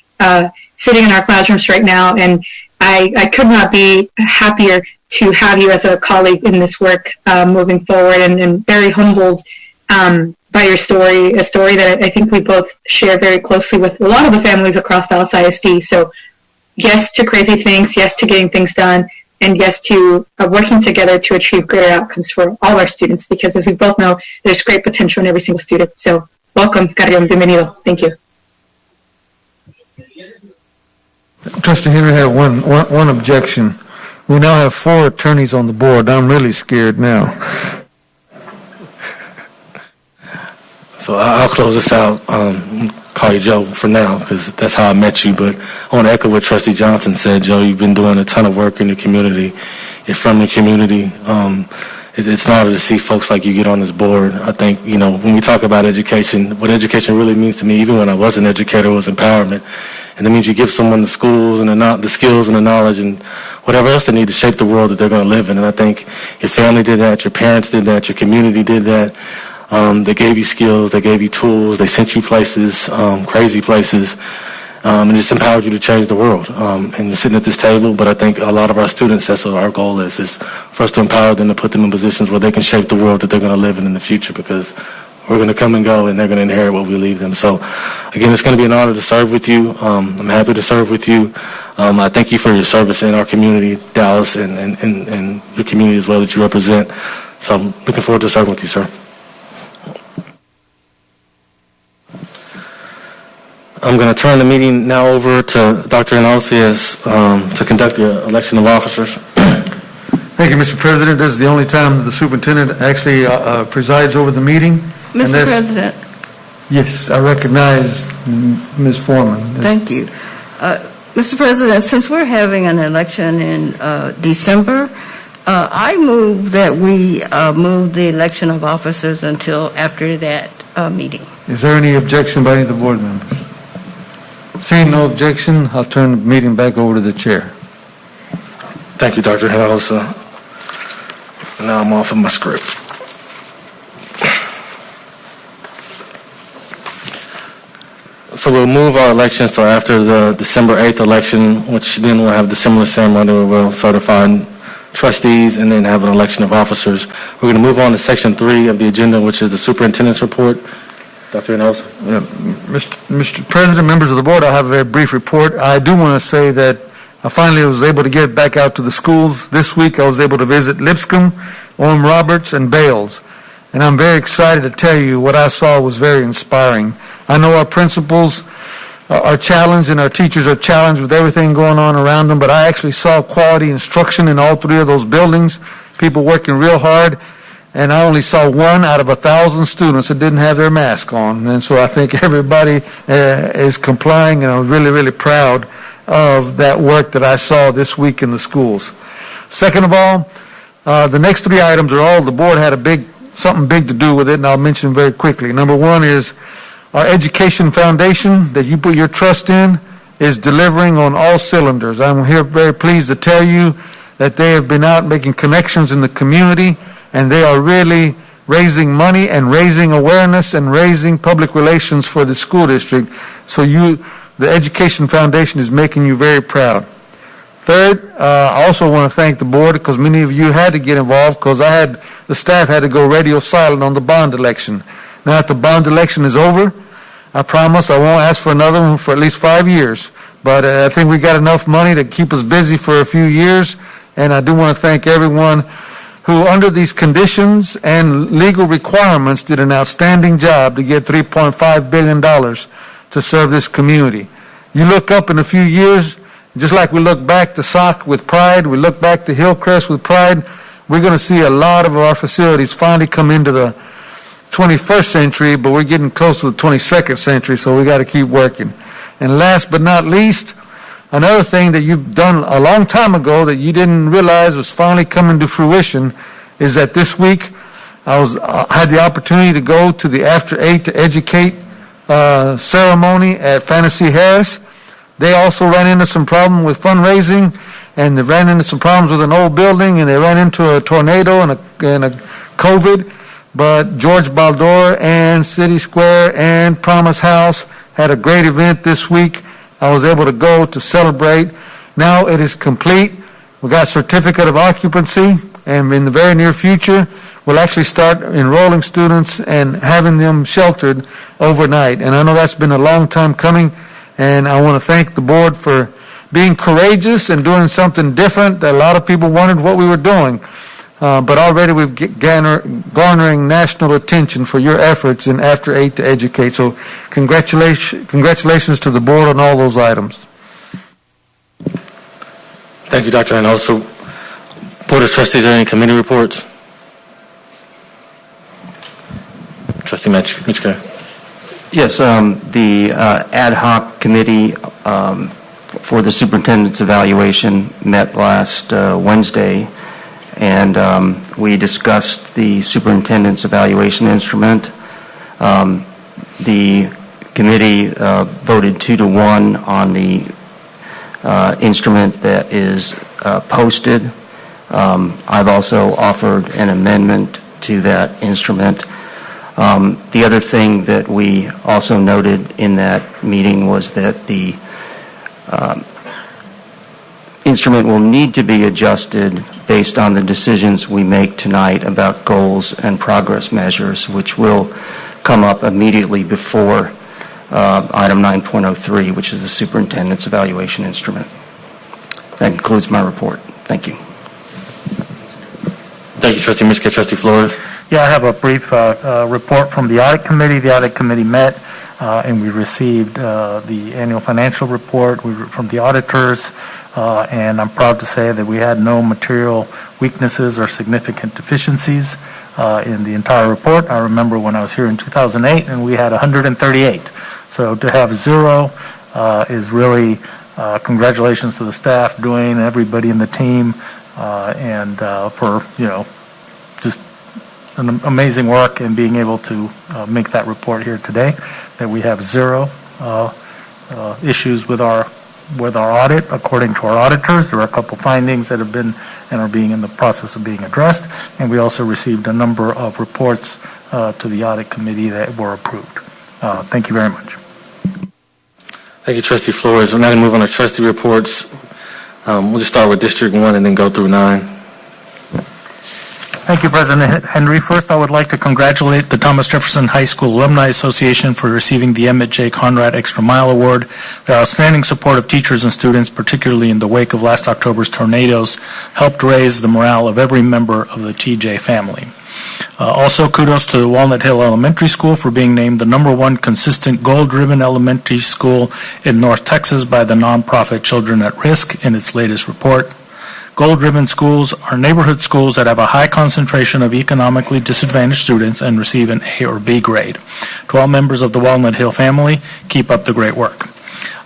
sitting in our classrooms right now, and I could not be happier to have you as a colleague in this work moving forward, and very humbled by your story, a story that I think we both share very closely with a lot of the families across Dallas ISD. So yes to crazy things, yes to getting things done, and yes to working together to achieve greater outcomes for all our students, because as we both know, there's great potential in every single student. So welcome, Carrion, bienvenido. Thank you. Trustee Henry had one objection. We now have 4 attorneys on the board. I'm really scared now. So I'll close this out. Call you Joe for now because that's how I met you. But I want to echo what Trustee Johnson said. Joe, you've been doing a ton of work in the community. You're from the community. It's an honor to see folks like you get on this board. I think, when we talk about education, what education really means to me, even when I was an educator, was empowerment. And that means you give someone the schools and the skills and the knowledge and whatever else they need to shape the world that they're going to live in. And I think your family did that, your parents did that, your community did that. They gave you skills, they gave you tools, they sent you places, crazy places, and just empowered you to change the world. And you're sitting at this table, but I think a lot of our students, that's what our goal is for us to empower them, to put them in positions where they can shape the world that they're going to live in the future, because we're going to come and go and they're going to inherit what we leave them. So again, it's going to be an honor to serve with you. I'm happy to serve with you. I thank you for your service in our community, Dallas, and your community as well that you represent. So I'm looking forward to serving with you, sir. I'm going to turn the meeting now over to Dr. Hinojosa to conduct the election of officers. Thank you, Mr. President. This is the only time that the superintendent actually presides over the meeting. Mr. President. Yes, I recognize Ms. Foreman. Thank you. Mr. President, since we're having an election in December, I move that we move the election of officers until after that meeting. Is there any objection by any of the board members? Seeing no objection, I'll turn the meeting back over to the chair. Thank you, Dr. Hinojosa. Now I'm off of my script. So we'll move our elections till after the December 8th election, which then we'll have the similar ceremony where we'll certify trustees and then have an election of officers. We're going to move on to section 3 of the agenda, which is the superintendent's report. Dr. Hinojosa. Yeah, Mr. President, members of the board, I have a very brief report. I do want to say that I finally was able to get back out to the schools. This week I was able to visit Lipscomb, Orem Roberts, and Bales. And I'm very excited to tell you what I saw was very inspiring. I know our principals are challenged and our teachers are challenged with everything going on around them, but I actually saw quality instruction in all 3 of those buildings, people working real hard, and I only saw 1 out of 1,000 students that didn't have their mask on. And so I think everybody is complying, and I'm really, really proud of that work that I saw this week in the schools. Second of all, the next 3 items are all the board had something big to do with it, and I'll mention very quickly. Number 1 is our education foundation that you put your trust in is delivering on all cylinders. I'm here very pleased to tell you that they have been out making connections in the community, and they are really raising money and raising awareness and raising public relations for the school district. So the Education Foundation is making you very proud. Third, I also want to thank the board because many of you had to get involved because the staff had to go radio silent on the bond election. Now that the bond election is over, I promise I won't ask for another one for at least 5 years. But I think we got enough money to keep us busy for a few years. And I do want to thank everyone who, under these conditions and legal requirements, did an outstanding job to get $3.5 billion to serve this community. You look up in a few years, just like we look back to SOC with pride, we look back to Hillcrest with pride, we're going to see a lot of our facilities finally come into the 21st century, but we're getting close to the 22nd century, so we got to keep working. And last but not least, another thing that you've done a long time ago that you didn't realize was finally coming to fruition is that this week I had the opportunity to go to the After 8 to Educate ceremony at Fantasy Harris. They also ran into some problem with fundraising, and they ran into some problems with an old building, and they ran into a tornado and a COVID. But George Baldor and City Square and Promise House had a great event this week. I was able to go to celebrate. Now it is complete. We got certificate of occupancy, and in the very near future, we'll actually start enrolling students and having them sheltered overnight. And I know that's been a long time coming, and I want to thank the board for being courageous and doing something different that a lot of people wondered what we were doing. But already we've garnering national attention for your efforts in After 8 to Educate. So congratulations to the board on all those items. Thank you, Dr. Hinojosa. Board of Trustees, are there any committee reports? Trustee Michke. Yes, the ad hoc committee for the superintendent's evaluation met last Wednesday, and we discussed the superintendent's evaluation instrument. The committee voted 2-1 on the instrument that is posted. I've also offered an amendment to that instrument. The other thing that we also noted in that meeting was that the instrument will need to be adjusted based on the decisions we make tonight about goals and progress measures, which will come up immediately before item 9.03, which is the superintendent's evaluation instrument. That concludes my report. Thank you. Thank you, Trustee Michke. Trustee Flores. Yeah, I have a brief report from the audit committee. The audit committee met and we received the annual financial report from the auditors, and I'm proud to say that we had no material weaknesses or significant deficiencies in the entire report. I remember when I was here in 2008 and we had 138. So to have 0 is really congratulations to the staff, Dwayne, everybody in the team. and for, just an amazing work and being able to make that report here today, that we have zero issues with our audit according to our auditors. There are a couple findings that have been and are being in the process of being addressed, and we also received a number of reports to the audit committee that were approved. Thank you very much. Thank you, Trustee Flores. We're now going to move on to trustee reports. We'll just start with District 1 and then go through 9. Thank you, President Henry. First, I would like to congratulate the Thomas Jefferson High School Alumni Association for receiving the Emmett J. Conrad Extra Mile Award. Their outstanding support of teachers and students, particularly in the wake of last October's tornadoes, helped raise the morale of every member of the TJ family. Also, kudos to Walnut Hill Elementary School for being named the #1 consistent goal-driven elementary school in North Texas by the nonprofit Children at Risk in its latest report. Goal-driven schools are neighborhood schools that have a high concentration of economically disadvantaged students and receive an A or B grade. To all members of the Walnut Hill family, keep up the great work.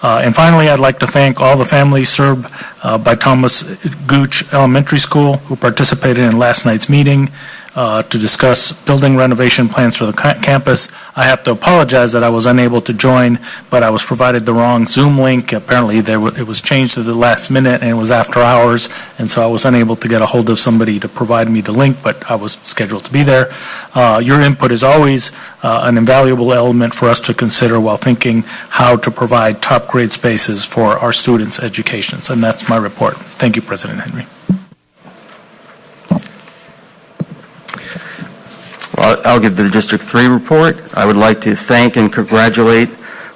And finally, I'd like to thank all the families served by Thomas Gooch Elementary School who participated in last night's meeting to discuss building renovation plans for the campus. I have to apologize that I was unable to join, but I was provided the wrong Zoom link. Apparently, it was changed at the last minute, and it was after hours, and so I was unable to get a hold of somebody to provide me the link, but I was scheduled to be there. Your input is always an invaluable element for us to consider while thinking how to provide top-grade spaces for our students' educations, and that's my report. Thank you, President Henry. Well, I'll give the District 3 report. I would like to thank and congratulate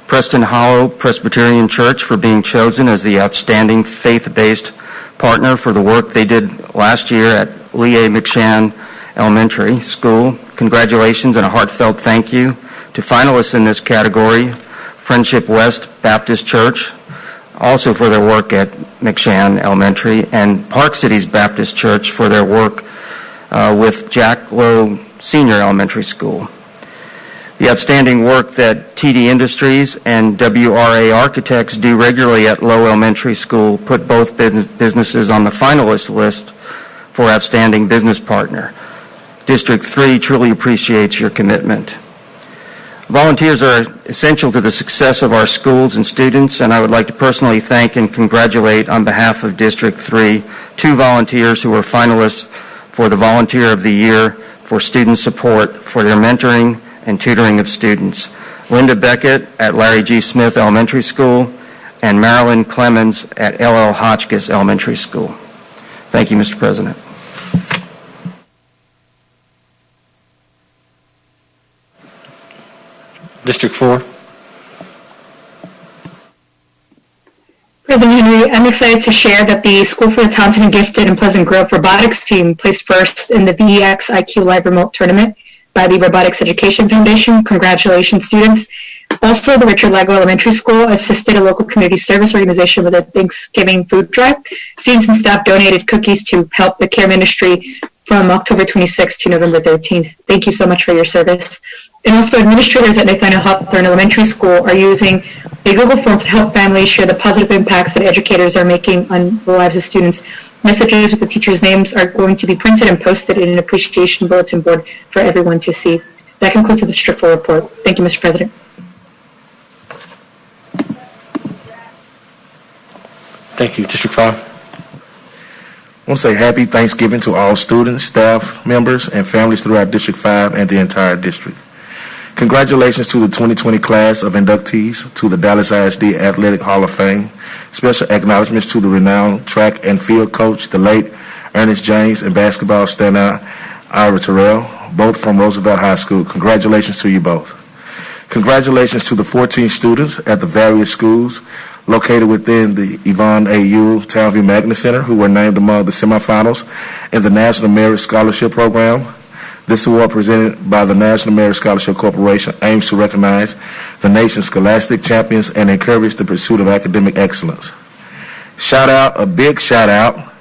Preston Hollow Presbyterian Church for being chosen as the outstanding faith-based partner for the work they did last year at Lee A. McShann Elementary School. Congratulations and a heartfelt thank you to finalists in this category, Friendship West Baptist Church, also for their work at McShann Elementary, and Park Cities Baptist Church for their work with Jack Lowe Senior Elementary School. The outstanding work that TD Industries and WRA Architects do regularly at Lowe Elementary School put both businesses on the finalist list for Outstanding Business Partner. District 3 truly appreciates your commitment. Volunteers are essential to the success of our schools and students, and I would like to personally thank and congratulate on behalf of District 3 2 volunteers who were finalists for the Volunteer of the Year for student support for their mentoring and tutoring of students. Linda Beckett at Larry G. Smith Elementary School and Marilyn Clemens at L.L. Hotchkiss Elementary School. Thank you, Mr. President. District 4. President Henry, I'm excited to share that the School for the Talented and Gifted and Pleasant Grove robotics team placed first in the VEX IQ Live Remote Tournament by the Robotics Education Foundation. Congratulations, students. Also, the Richard Lago Elementary School assisted a local community service organization with a Thanksgiving food drive. Students and staff donated cookies to help the care ministry from October 26th to November 13th. Thank you so much for your service. And also, administrators at Nathaniel Hawthorne Elementary School are using a Google form to help families share the positive impacts that educators are making on the lives of students. Messages with the teachers' names are going to be printed and posted in an appreciation bulletin board for everyone to see. That concludes the District 4 report. Thank you, Mr. President. Thank you. District 5. I want to say happy Thanksgiving to all students, staff members, and families throughout District 5 and the entire district. Congratulations to the 2020 class of inductees to the Dallas ISD Athletic Hall of Fame. Special acknowledgments to the renowned track and field coach, the late Ernest James, and basketball standout Ira Terrell, both from Roosevelt High School. Congratulations to you both. Congratulations to the 14 students at the various schools located within the Yvonne A. Ewell Townview Magnet Center who were named among the semifinals in the National Merit Scholarship Program. This award, presented by the National Merit Scholarship Corporation, aims to recognize the nation's scholastic champions and encourage the pursuit of academic excellence. A big shout out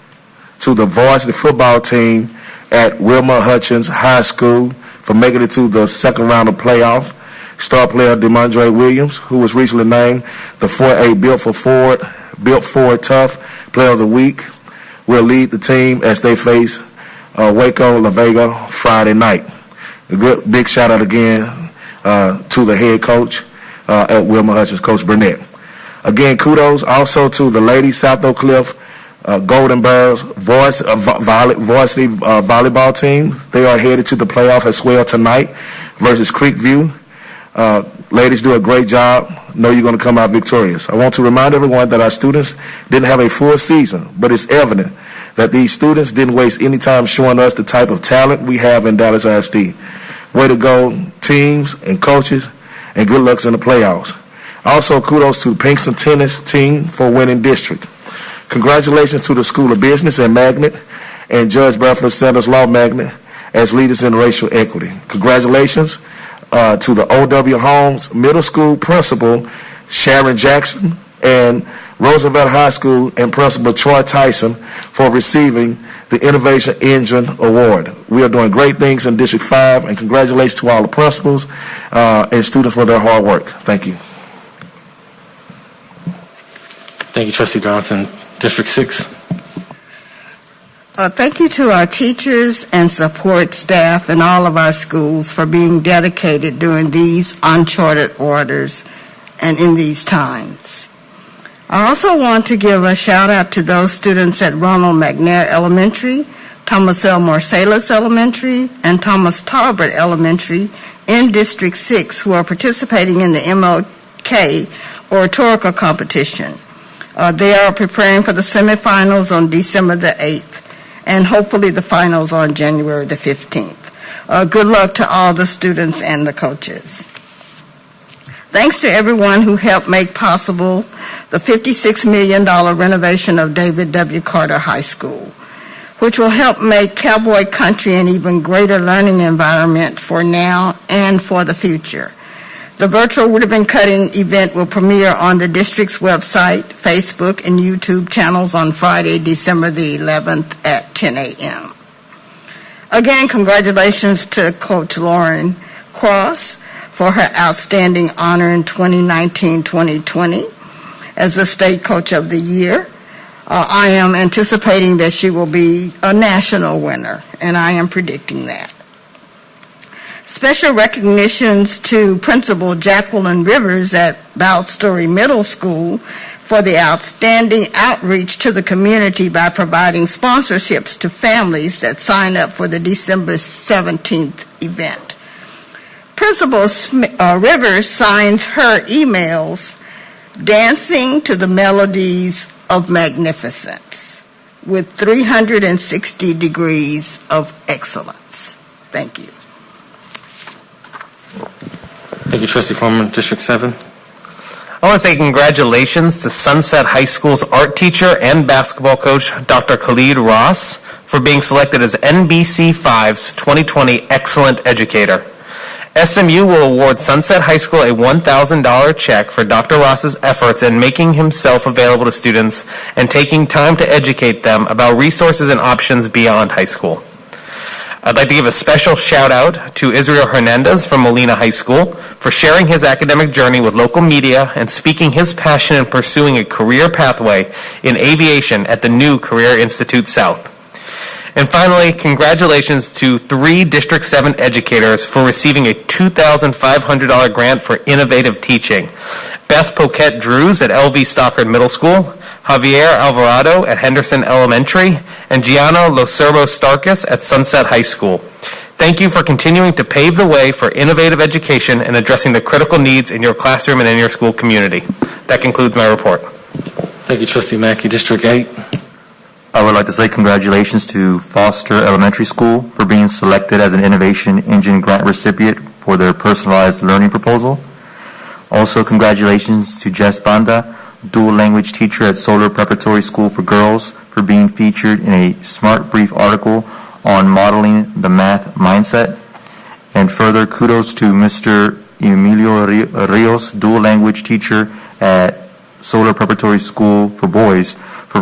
to the varsity football team at Wilma Hutchins High School for making it to the second round of playoff. Star player DeMondre Williams, who was recently named the 4A Built Ford Tough Player of the Week. will lead the team as they face Waco La Vega Friday night. A good big shout out again to the head coach at Wilma Hutchins, Coach Burnett. Again, kudos also to the ladies South Oak Cliff Golden Bears varsity volleyball team. They are headed to the playoff as well tonight versus Creekview. Ladies do a great job. Know you're going to come out victorious. I want to remind everyone that our students didn't have a full season, but it's evident that these students didn't waste any time showing us the type of talent we have in Dallas ISD. Way to go, teams and coaches, and good luck in the playoffs. Also, kudos to the Pinkston tennis team for winning district. Congratulations to the School of Business and Magnet and Judge Bradford Sanders Law Magnet as leaders in racial equity. Congratulations to the O.W. Holmes Middle School Principal Sharon Jackson and Roosevelt High School and Principal Troy Tyson for receiving the Innovation Engine Award. We are doing great things in District 5, and congratulations to all the principals and students for their hard work. Thank you. Thank you, Trustee Johnson. District 6. Thank you to our teachers and support staff in all of our schools for being dedicated during these uncharted waters and in these times. I also want to give a shout out to those students at Ronald McNair Elementary, Thomas L. Marsalis Elementary, and Thomas Talbert Elementary in District 6 who are participating in the MLK Oratorical Competition. They are preparing for the semifinals on December the 8th, and hopefully the finals on January the 15th. Good luck to all the students and the coaches. Thanks to everyone who helped make possible the $56 million renovation of David W. Carter High School, which will help make Cowboy Country an even greater learning environment for now and for the future. The virtual ribbon cutting event will premiere on the district's website, Facebook, and YouTube channels on Friday, December the 11th at 10 a.m. Again, congratulations to Coach Lauren Cross for her outstanding honor in 2019-2020 as the State Coach of the Year. I am anticipating that she will be a national winner, and I am predicting that. Special recognitions to Principal Jacqueline Rivers at Balt Story Middle School for the outstanding outreach to the community by providing sponsorships to families that sign up for the December 17th event. Principal Rivers signs her emails dancing to the melodies of magnificence with 360 degrees of excellence. Thank you. Thank you, Trustee Foreman. District 7. I want to say congratulations to Sunset High School's art teacher and basketball coach, Dr. Khalid Ross, for being selected as NBC5's 2020 Excellent Educator. SMU will award Sunset High School a $1,000 check for Dr. Ross's efforts in making himself available to students and taking time to educate them about resources and options beyond high school. I'd like to give a special shout out to Israel Hernandez from Molina High School for sharing his academic journey with local media and speaking his passion in pursuing a career pathway in aviation at the new Career Institute South. And finally, congratulations to 3 District 7 educators for receiving a $2,500 grant for innovative teaching. Beth Poquette Drews at LV Stockard Middle School, Javier Alvarado at Henderson Elementary, and Gianno Loserbo Starkis at Sunset High School. Thank you for continuing to pave the way for innovative education and addressing the critical needs in your classroom and in your school community. That concludes my report. Thank you, Trustee Mackey. District 8. I would like to say congratulations to Foster Elementary School for being selected as an Innovation Engine grant recipient for their personalized learning proposal. Also, congratulations to Jess Banda, dual language teacher at Solar Preparatory School for Girls, for being featured in a Smart Brief article on modeling the math mindset. And further, kudos to Mr. Emilio Rios, dual language teacher at Solar Preparatory School for Boys, for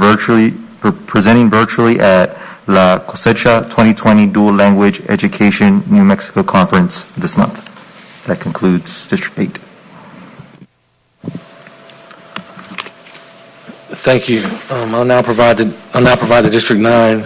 presenting virtually at La Cosecha 2020 Dual Language Education New Mexico Conference this month. That concludes District 8. Thank you. I'll now provide the District 9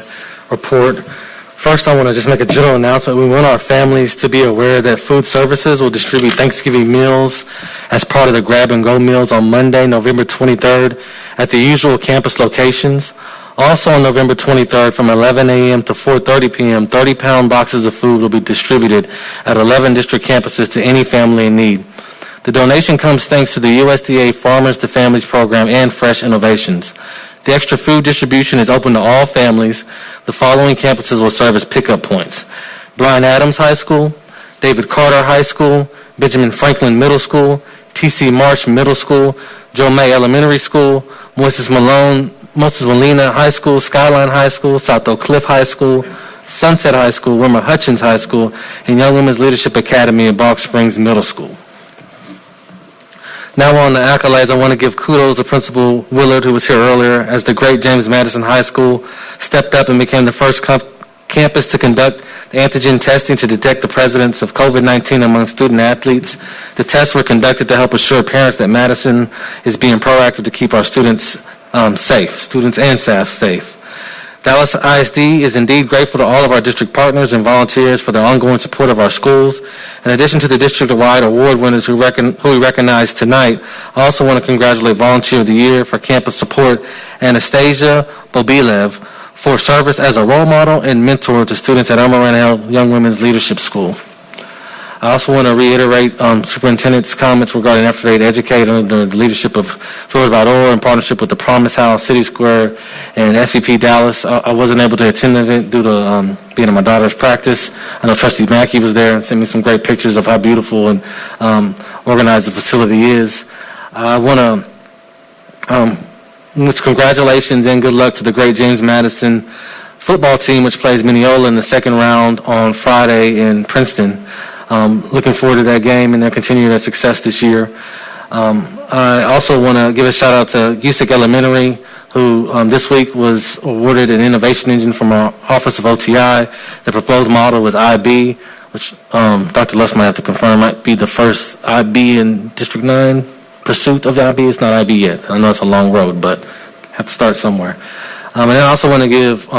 report. First, I want to just make a general announcement. We want our families to be aware that Food Services will distribute Thanksgiving meals as part of the Grab and Go meals on Monday, November 23rd at the usual campus locations. Also on November 23rd from 11 a.m. to 4:30 p.m., 30-pound boxes of food will be distributed at 11 district campuses to any family in need. The donation comes thanks to the USDA Farmers to Families program and Fresh Innovations. The extra food distribution is open to all families. The following campuses will serve as pickup points: Bryan Adams High School, David Carter High School, Benjamin Franklin Middle School, T.C. Marsh Middle School, Joe May Elementary School, Moses Molina High School, Skyline High School, South Oak Cliff High School, Sunset High School, Wilmer Hutchins High School, and Young Women's Leadership Academy at Balk Springs Middle School. Now on the accolades, I want to give kudos to Principal Willard, who was here earlier, as the great James Madison High School stepped up and became the first campus to conduct the antigen testing to detect the presence of COVID-19 among student athletes. The tests were conducted to help assure parents that Madison is being proactive to keep our students safe, students and staff safe. Dallas ISD is indeed grateful to all of our district partners and volunteers for their ongoing support of our schools. In addition to the district-wide award winners who we recognize tonight, I also want to congratulate Volunteer of the Year for campus support Anastasia Bobilev for service as a role model and mentor to students at Irma Rangel Young Women's Leadership School. I also want to reiterate Superintendent's comments regarding Effort Aid Educate under the leadership of George Valdor in partnership with the Promise House, City Square, and SVP Dallas. I wasn't able to attend the event due to being in my daughter's practice. I know Trustee Mackey was there and sent me some great pictures of how beautiful and organized the facility is. I want to congratulations and good luck to the great James Madison football team, which plays Mineola in the second round on Friday in Princeton. Looking forward to that game and their continued success this year. I also want to give a shout out to Usick Elementary, who this week was awarded an innovation engine from our Office of OTI. The proposed model was IB, which Dr. Luss might have to confirm might be the first IB in District 9 pursuit of IB. It's not IB yet. I know it's a long road, but have to start somewhere. And I also want to give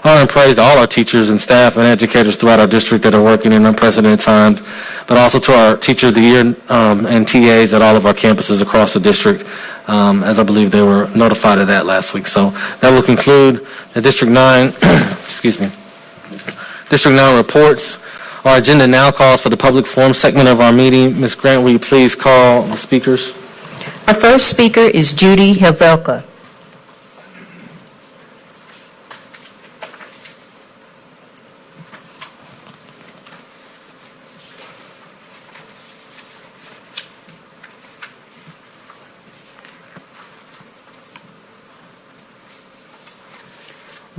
honor and praise to all our teachers and staff and educators throughout our district that are working in unprecedented times, but also to our Teacher of the Year and TAs at all of our campuses across the district, as I believe they were notified of that last week. So that will conclude the District 9, District 9 reports. Our agenda now calls for the public forum segment of our meeting. Ms. Grant, will you please call the speakers? Our first speaker is Judy Havelka.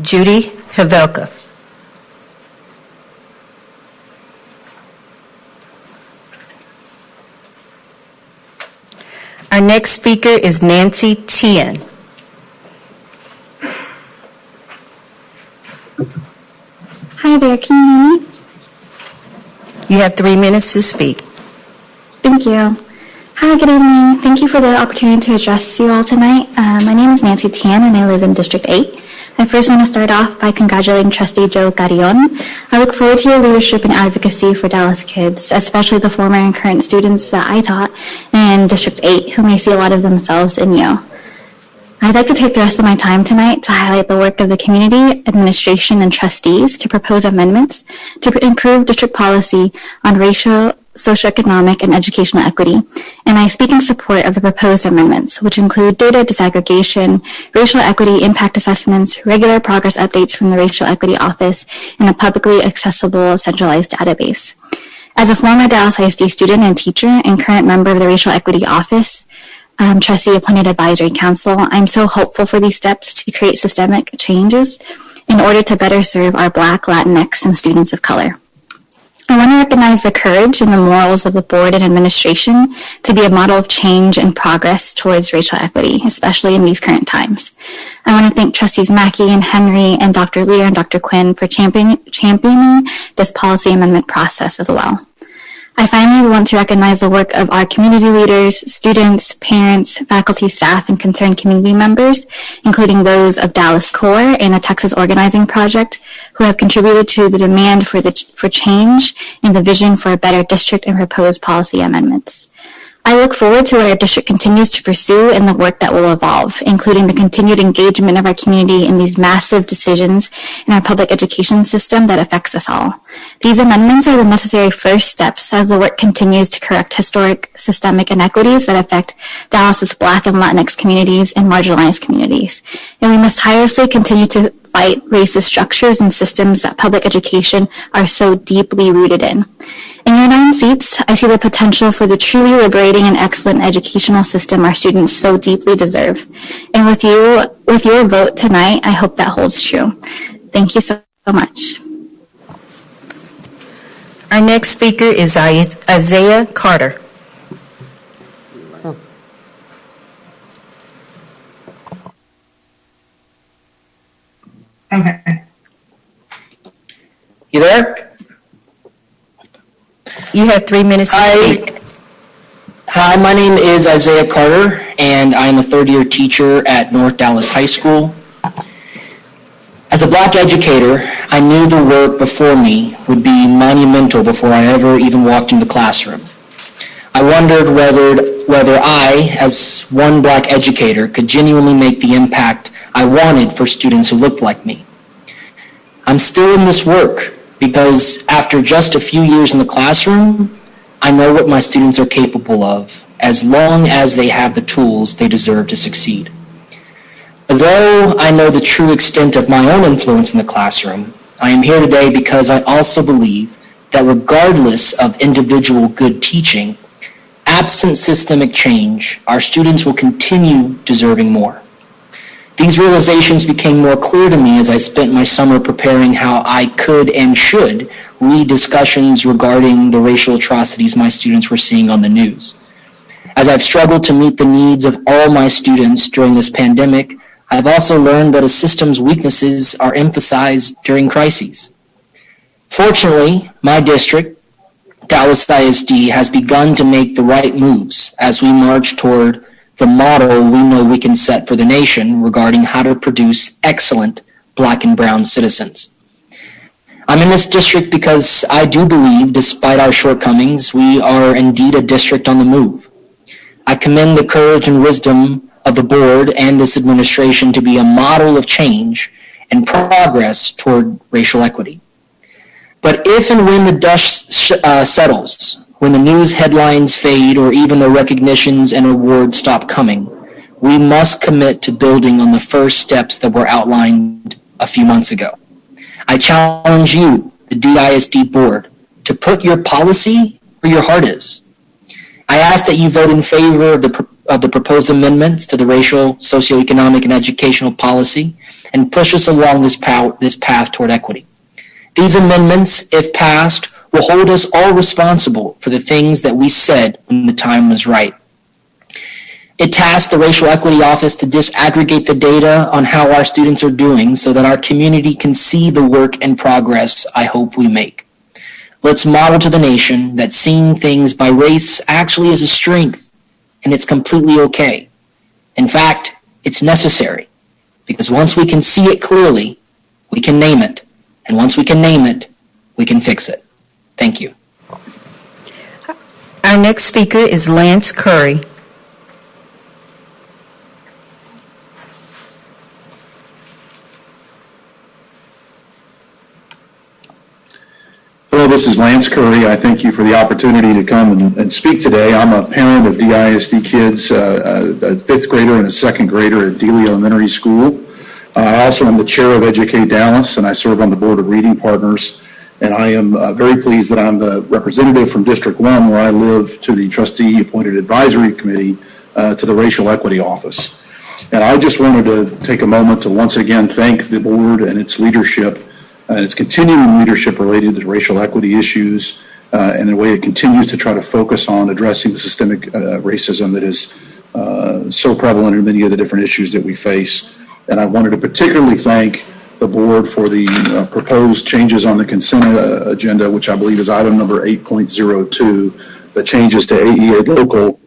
Judy Havelka. Our next speaker is Nancy Tien. Hi there, can you hear me? You have 3 minutes to speak. Thank you. Hi, good evening. Thank you for the opportunity to address you all tonight. My name is Nancy Tien and I live in District 8. I first want to start off by congratulating Trustee Joe Carrion. I look forward to your leadership and advocacy for Dallas kids, especially the former and current students that I taught in District 8 who may see a lot of themselves in you. I'd like to take the rest of my time tonight to highlight the work of the community, administration, and trustees to propose amendments to improve district policy on racial, socioeconomic, and educational equity, and I speak in support of the proposed amendments, which include data disaggregation, racial equity impact assessments, regular progress updates from the Racial Equity Office, and a publicly accessible centralized database. As a former Dallas ISD student and teacher and current member of the Racial Equity Office, trustee appointed advisory council, I'm so hopeful for these steps to create systemic changes in order to better serve our Black, Latinx, and students of color. I want to recognize the courage and the morals of the board and administration to be a model of change and progress towards racial equity, especially in these current times. I want to thank Trustees Mackey and Henry and Dr. Lear and Dr. Quinn for championing this policy amendment process as well. I finally want to recognize the work of our community leaders, students, parents, faculty, staff, and concerned community members, including those of Dallas Core and the Texas Organizing Project, who have contributed to the demand for change and the vision for a better district and proposed policy amendments. I look forward to what our district continues to pursue and the work that will evolve, including the continued engagement of our community in these massive decisions in our public education system that affects us all. These amendments are the necessary first steps as the work continues to correct historic systemic inequities that affect Dallas's Black and Latinx communities and marginalized communities. And we must tirelessly continue to fight racist structures and systems that public education are so deeply rooted in. In your 9 seats, I see the potential for the truly liberating and excellent educational system our students so deeply deserve. And with your vote tonight, I hope that holds true. Thank you so much. Our next speaker is Isaiah Carter. Okay. You there? You have 3 minutes to speak. Hi, my name is Isaiah Carter, and I'm a third-year teacher at North Dallas High School. As a Black educator, I knew the work before me would be monumental before I ever even walked into the classroom. I wondered whether I, as one Black educator, could genuinely make the impact I wanted for students who looked like me. I'm still in this work because after just a few years in the classroom, I know what my students are capable of as long as they have the tools they deserve to succeed. Although I know the true extent of my own influence in the classroom, I am here today because I also believe that regardless of individual good teaching, absent systemic change, our students will continue deserving more. These realizations became more clear to me as I spent my summer preparing how I could and should lead discussions regarding the racial atrocities my students were seeing on the news. As I've struggled to meet the needs of all my students during this pandemic, I've also learned that a system's weaknesses are emphasized during crises. Fortunately, my district, Dallas ISD, has begun to make the right moves as we march toward the model we know we can set for the nation regarding how to produce excellent Black and brown citizens. I'm in this district because I do believe, despite our shortcomings, we are indeed a district on the move. I commend the courage and wisdom of the board and this administration to be a model of change and progress toward racial equity. But if and when the dust settles, when the news headlines fade or even the recognitions and awards stop coming, we must commit to building on the first steps that were outlined a few months ago. I challenge you, the DISD board, to put your policy where your heart is. I ask that you vote in favor of the proposed amendments to the racial, socioeconomic, and educational policy and push us along this path toward equity. These amendments, if passed, will hold us all responsible for the things that we said when the time was right. It tasked the Racial Equity Office to disaggregate the data on how our students are doing so that our community can see the work and progress I hope we make. Let's model to the nation that seeing things by race actually is a strength, and it's completely okay. In fact, it's necessary, because once we can see it clearly, we can name it, and once we can name it, we can fix it. Thank you. Our next speaker is Lance Curry. Hello, this is Lance Curry. I thank you for the opportunity to come and speak today. I'm a parent of DISD kids, a fifth grader and a second grader at Dealey Elementary School. I also am the chair of Educate Dallas, and I serve on the board of Reading Partners. And I am very pleased that I'm the representative from District 1, where I live, to the trustee-appointed advisory committee to the Racial Equity Office. And I just wanted to take a moment to once again thank the board and its leadership and its continuing leadership related to racial equity issues and the way it continues to try to focus on addressing the systemic racism that is so prevalent in many of the different issues that we face. And I wanted to particularly thank the board for the proposed changes on the consent agenda, which I believe is item number 8.02, the changes to AEA local,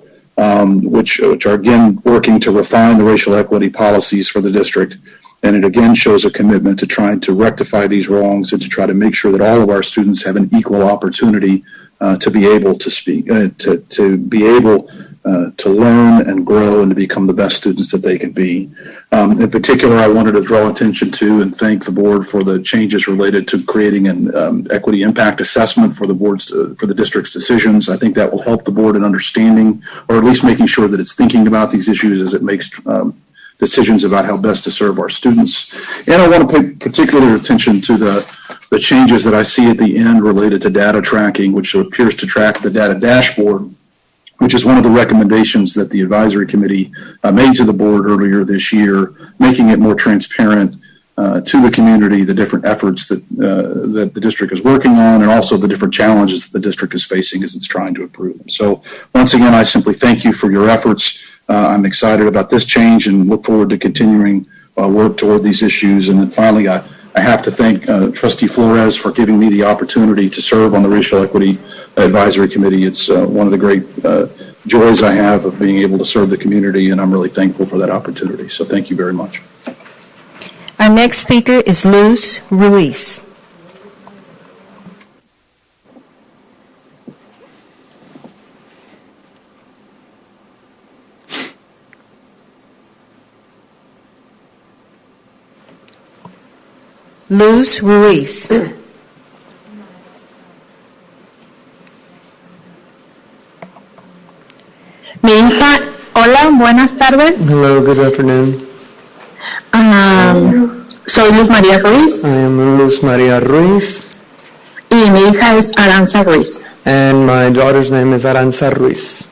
which are again working to refine the racial equity policies for the district. And it again shows a commitment to trying to rectify these wrongs and to try to make sure that all of our students have an equal opportunity to be able to speak, to be able to learn and grow and to become the best students that they can be. In particular, I wanted to draw attention to and thank the board for the changes related to creating an equity impact assessment for the board's for the district's decisions. I think that will help the board in understanding, or at least making sure that it's thinking about these issues as it makes decisions about how best to serve our students. And I want to pay particular attention to the changes that I see at the end related to data tracking, which appears to track the data dashboard, which is one of the recommendations that the advisory committee made to the board earlier this year, making it more transparent to the community, the different efforts that the district is working on, and also the different challenges that the district is facing as it's trying to improve them. So once again, I simply thank you for your efforts. I'm excited about this change and look forward to continuing work toward these issues. And then finally, I have to thank Trustee Flores for giving me the opportunity to serve on the Racial Equity Advisory Committee. It's one of the great joys I have of being able to serve the community, and I'm really thankful for that opportunity. So thank you very much. Our next speaker is Luz Ruiz. Luz Ruiz. Mi hija, hola, buenas tardes. Hello, good afternoon. Soy Luz María Ruiz I am Luz Maria Ruiz, y mi hija es Aranza Ruiz. and my daughter's name is Aranza Ruiz.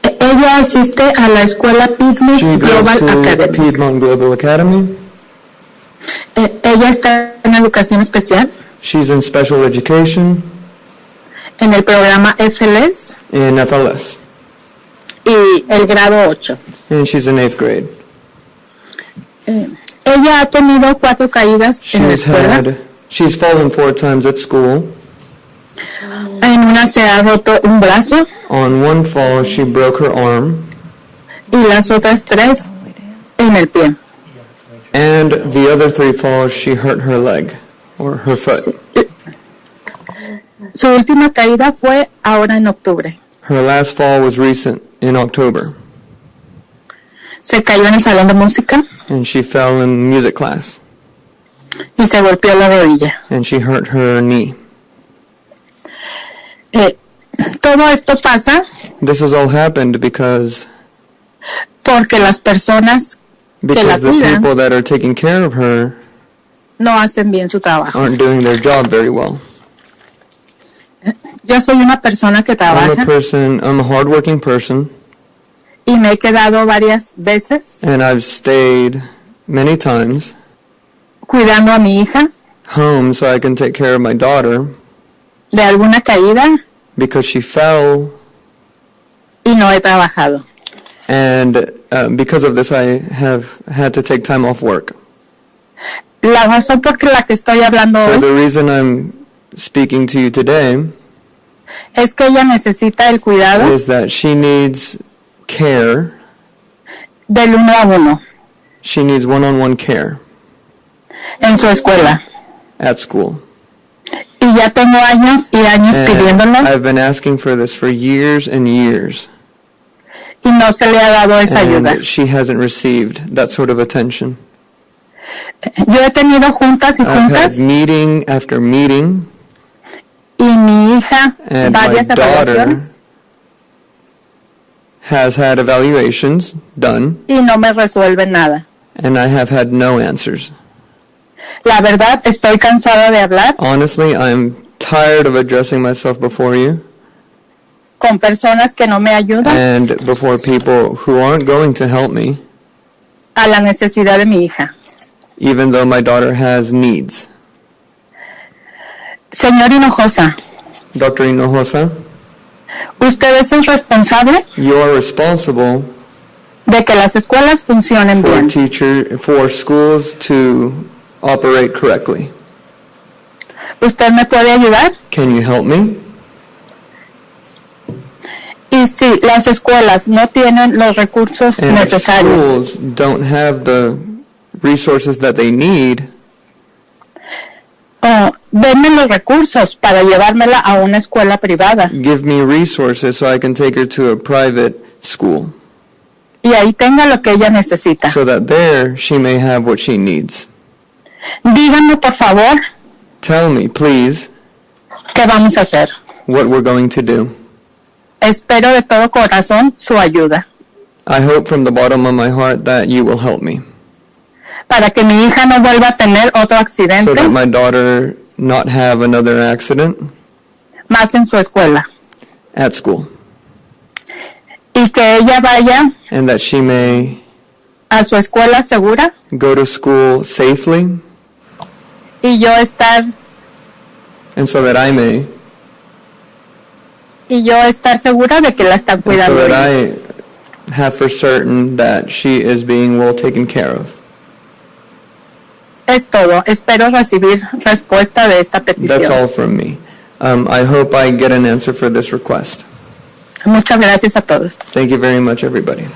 Ella asiste a la escuela Piedmont She Global goes to Academy. Piedmont Global Academy. Ella está en educación especial She's in special education en el programa FLS in FLS, y el grado 8. and she's in 8th grade. Ella ha tenido 4 caídas en la escuela. She's fallen 4 times at school. En una se ha roto un brazo On one fall, she broke her arm, y las otras 3 en el pie. and the other 3 falls, she hurt her leg or her foot. Su última caída fue ahora en octubre. Her last fall was recent in October, Se cayó en el salón de música and she fell in music class, y se golpeó la rodilla. and she hurt her knee. Todo esto pasa This has all happened because porque las personas que la the cuidan people that are taking care of her no hacen bien su trabajo. aren't doing their job very well. Yo soy una persona que trabaja I'm a hardworking person, y me he quedado varias veces and I've stayed many times cuidando a mi hija home so I can take care of my daughter de alguna caída because she fell, y no he trabajado. and because of this I have had to take time off work. La razón por la que estoy hablando So hoy the reason I'm speaking to you today es que ella necesita el cuidado is that she needs care. del 1 a 1 She needs one-on-one care en su escuela. at school. Y ya tengo años y años And pidiéndolo I've been asking for this for years and years, y no se le ha dado esa ayuda. and she hasn't received that sort of attention. Yo he tenido juntas y I've had juntas meeting after meeting, y mi hija and my varias daughter evaluaciones has had evaluations done, y no me resuelven nada. and I have had no answers. La verdad, estoy cansada de hablar Honestly, I'm tired of addressing myself before you con personas que no me ayudan and before people who aren't going to help me, a la necesidad de mi hija. even though my daughter has needs. Señor Hinojosa, Dr. Hinojosa, usted es el responsable you are responsible de que las escuelas funcionen bien. for schools to operate correctly. ¿Usted me puede ayudar? Can you help me? Y si las escuelas no tienen los recursos And if necesarios, schools don't have the resources that they need, denme los recursos para llevármela a una escuela privada. give me resources so I can take her to a private school, Y ahí tenga lo que ella necesita. so that there she may have what she needs. Díganme, por favor, Tell me, please, qué vamos a hacer. what we're going to do. Espero de todo corazón su ayuda I hope from the bottom of my heart that you will help me, para que mi hija no vuelva a tener otro so accidente that my daughter not have another accident más en su escuela at school, y que ella vaya and that she may a su escuela segura go to school safely, y yo estar and so that I may, segura de que la están and so cuidando that bien. I have for certain that she is being well taken care of. Es todo. Espero recibir respuesta de esta That's petición. all from me. I hope I get an answer for this request. Muchas gracias a todos. Thank you very much, everybody.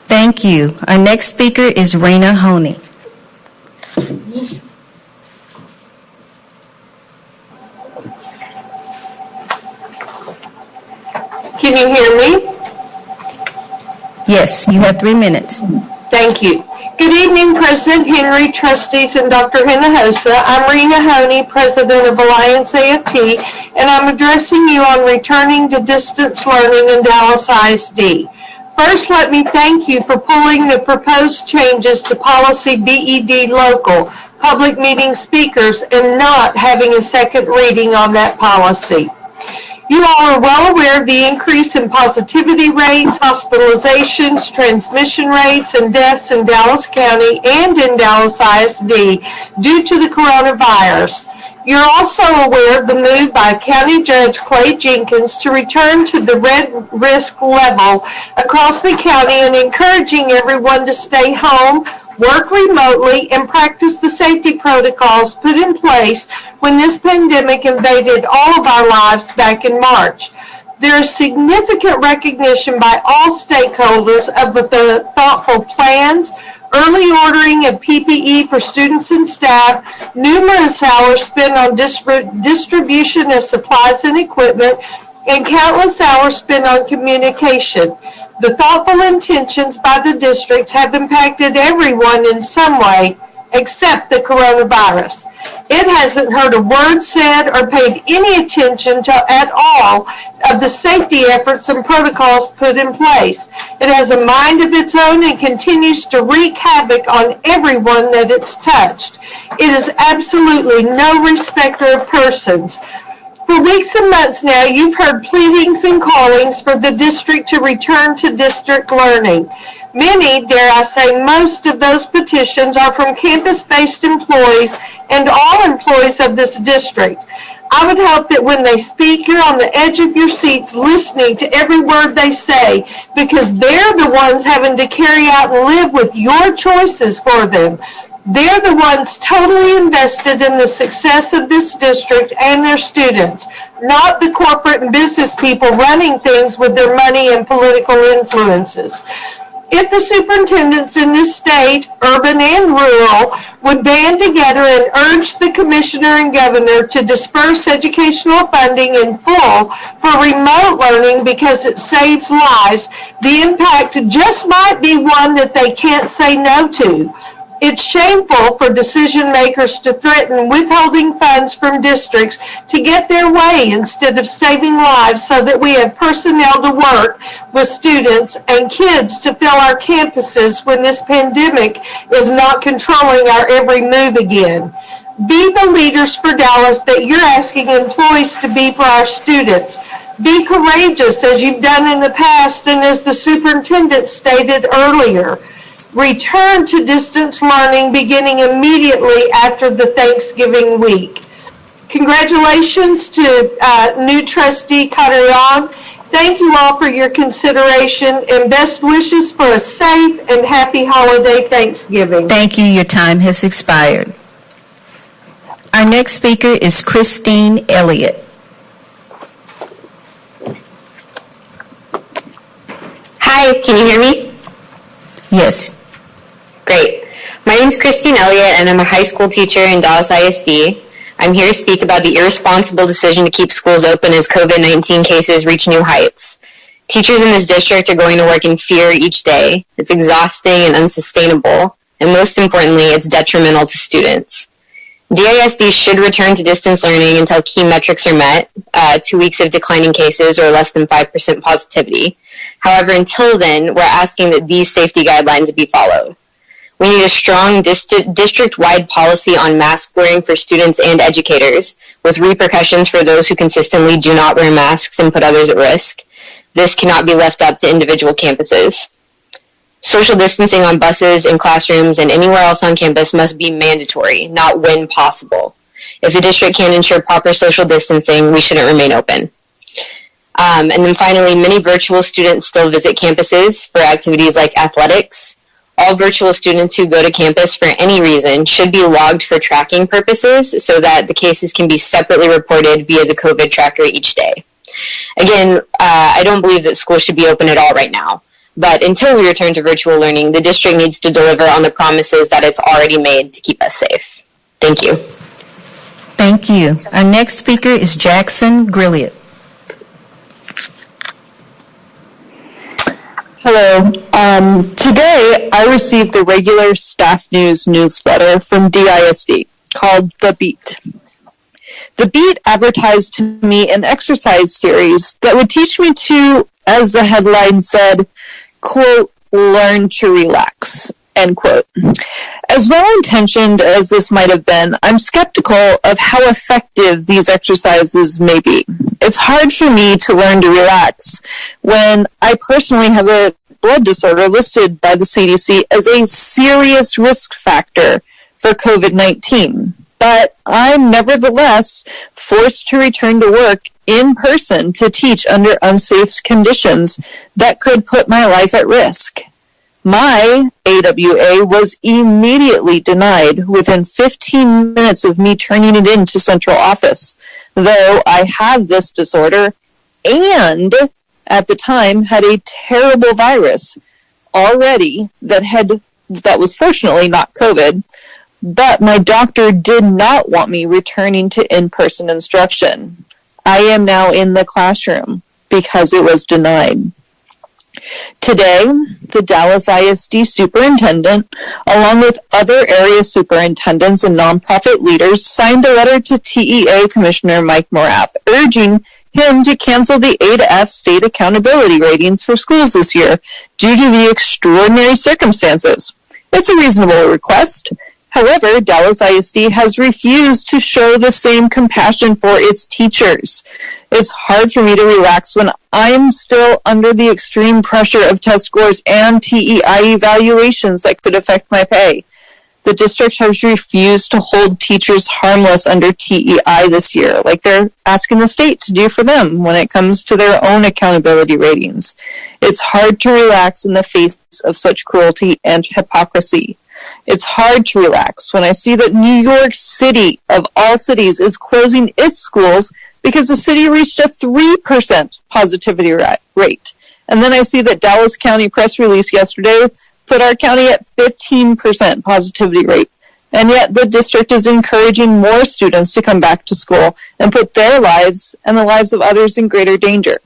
Thank you. Our next speaker is Raina Honey. Can you hear me? Yes, you have 3 minutes. Thank you. Good evening, President Henry, trustees, and Dr. Hinojosa. I'm Rena Honey, president of Alliance AFT, and I'm addressing you on returning to distance learning in Dallas ISD. First, let me thank you for pulling the proposed changes to policy BED local, public meeting speakers, and not having a second reading on that policy. You all are well aware of the increase in positivity rates, hospitalizations, transmission rates, and deaths in Dallas County and in Dallas ISD due to the coronavirus. You're also aware of the move by County Judge Clay Jenkins to return to the red risk level across the county and encouraging everyone to stay home, work remotely, and practice the safety protocols put in place when this pandemic invaded all of our lives back in March. There is significant recognition by all stakeholders of the thoughtful plans, early ordering of PPE for students and staff, numerous hours spent on distribution of supplies and equipment, and countless hours spent on communication. The thoughtful intentions by the district have impacted everyone in some way except the coronavirus. It hasn't heard a word said or paid any attention to at all of the safety efforts and protocols put in place. It has a mind of its own and continues to wreak havoc on everyone that it's touched. It is absolutely no respecter of persons. For weeks and months now, you've heard pleadings and callings for the district to return to district learning. Many, dare I say, most of those petitions are from campus-based employees and all employees of this district. I would hope that when they speak, you're on the edge of your seats listening to every word they say, because they're the ones having to carry out and live with your choices for them. They're the ones totally invested in the success of this district and their students, not the corporate and business people running things with their money and political influences. If the superintendents in this state, urban and rural, would band together and urge the commissioner and governor to disperse educational funding in full for remote learning because it saves lives, the impact just might be one that they can't say no to. It's shameful for decision makers to threaten withholding funds from districts to get their way instead of saving lives so that we have personnel to work with students and kids to fill our campuses when this pandemic is not controlling our every move again. Be the leaders for Dallas that you're asking employees to be for our students. Be courageous as you've done in the past and as the superintendent stated earlier. Return to distance learning beginning immediately after the Thanksgiving week. Congratulations to new trustee Carrion. Thank you all for your consideration and best wishes for a safe and happy holiday Thanksgiving. Thank you. Your time has expired. Our next speaker is Christine Elliott. Hi, can you hear me? Yes. Great. My name is Christine Elliott, and I'm a high school teacher in Dallas ISD. I'm here to speak about the irresponsible decision to keep schools open as COVID-19 cases reach new heights. Teachers in this district are going to work in fear each day. It's exhausting and unsustainable, and most importantly, it's detrimental to students. DISD should return to distance learning until key metrics are met, 2 weeks of declining cases or less than 5% positivity. However, until then, we're asking that these safety guidelines be followed. We need a strong district-wide policy on mask wearing for students and educators, with repercussions for those who consistently do not wear masks and put others at risk. This cannot be left up to individual campuses. Social distancing on buses, in classrooms, and anywhere else on campus must be mandatory, not when possible. If the district can't ensure proper social distancing, we shouldn't remain open. And then finally, many virtual students still visit campuses for activities like athletics. All virtual students who go to campus for any reason should be logged for tracking purposes so that the cases can be separately reported via the COVID tracker each day. Again, I don't believe that schools should be open at all right now. But until we return to virtual learning, the district needs to deliver on the promises that it's already made to keep us safe. Thank you. Thank you. Our next speaker is Jackson Grilliot. Hello. Today, I received the regular staff news newsletter from DISD called The Beat. The Beat advertised to me an exercise series that would teach me to, as the headline said, quote, learn to relax, end quote. As well-intentioned as this might have been, I'm skeptical of how effective these exercises may be. It's hard for me to learn to relax when I personally have a blood disorder listed by the CDC as a serious risk factor for COVID-19. But I'm nevertheless forced to return to work in person to teach under unsafe conditions that could put my life at risk. My AWA was immediately denied within 15 minutes of me turning it into central office, though I have this disorder and at the time had a terrible virus already that was fortunately not COVID, but my doctor did not want me returning to in-person instruction. I am now in the classroom because it was denied. Today, the Dallas ISD superintendent, along with other area superintendents and nonprofit leaders, signed a letter to TEA Commissioner Mike Morath, urging him to cancel the A to F state accountability ratings for schools this year due to the extraordinary circumstances. It's a reasonable request. However, Dallas ISD has refused to show the same compassion for its teachers. It's hard for me to relax when I'm still under the extreme pressure of test scores and TEI evaluations that could affect my pay. The district has refused to hold teachers harmless under TEI this year, like they're asking the state to do for them when it comes to their own accountability ratings. It's hard to relax in the face of such cruelty and hypocrisy. It's hard to relax when I see that New York City, of all cities, is closing its schools because the city reached a 3% positivity rate. And then I see that Dallas County press release yesterday put our county at 15% positivity rate. And yet the district is encouraging more students to come back to school and put their lives and the lives of others in greater danger.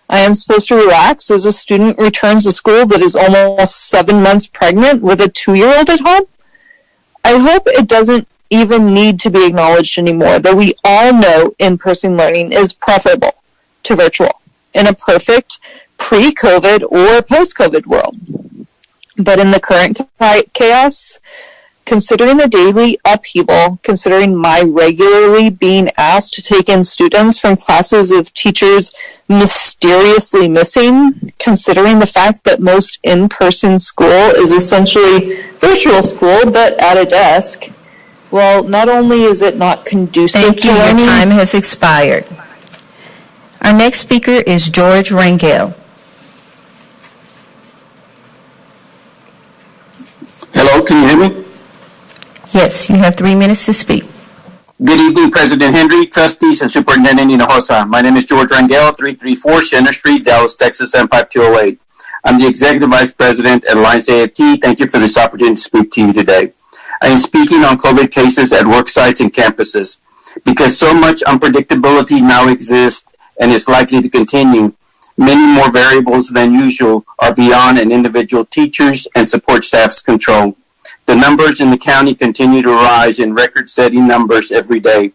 I am supposed to relax as a student returns to school that is almost 7 months pregnant with a 2-year-old at home? I hope it doesn't even need to be acknowledged anymore, that we all know in-person learning is preferable to virtual in a perfect pre-COVID or post-COVID world. But in the current chaos, considering the daily upheaval, considering my regularly being asked to take in students from classes of teachers mysteriously missing, considering the fact that most in-person school is essentially virtual school but at a desk, well, not only is it not conducive Thank to you. Your learning, time has expired. Our next speaker is George Rangel. Hello, can you hear me? Yes, you have 3 minutes to speak. Good evening, President Henry, trustees, and Superintendent Hinojosa. My name is George Rangel, 334 Center Street, Dallas, Texas, 75208. I'm the Executive Vice President at Alliance AFT. Thank you for this opportunity to speak to you today. I am speaking on COVID cases at work sites and campuses. Because so much unpredictability now exists and is likely to continue, many more variables than usual are beyond an individual teacher's and support staff's control. The numbers in the county continue to rise in record-setting numbers every day.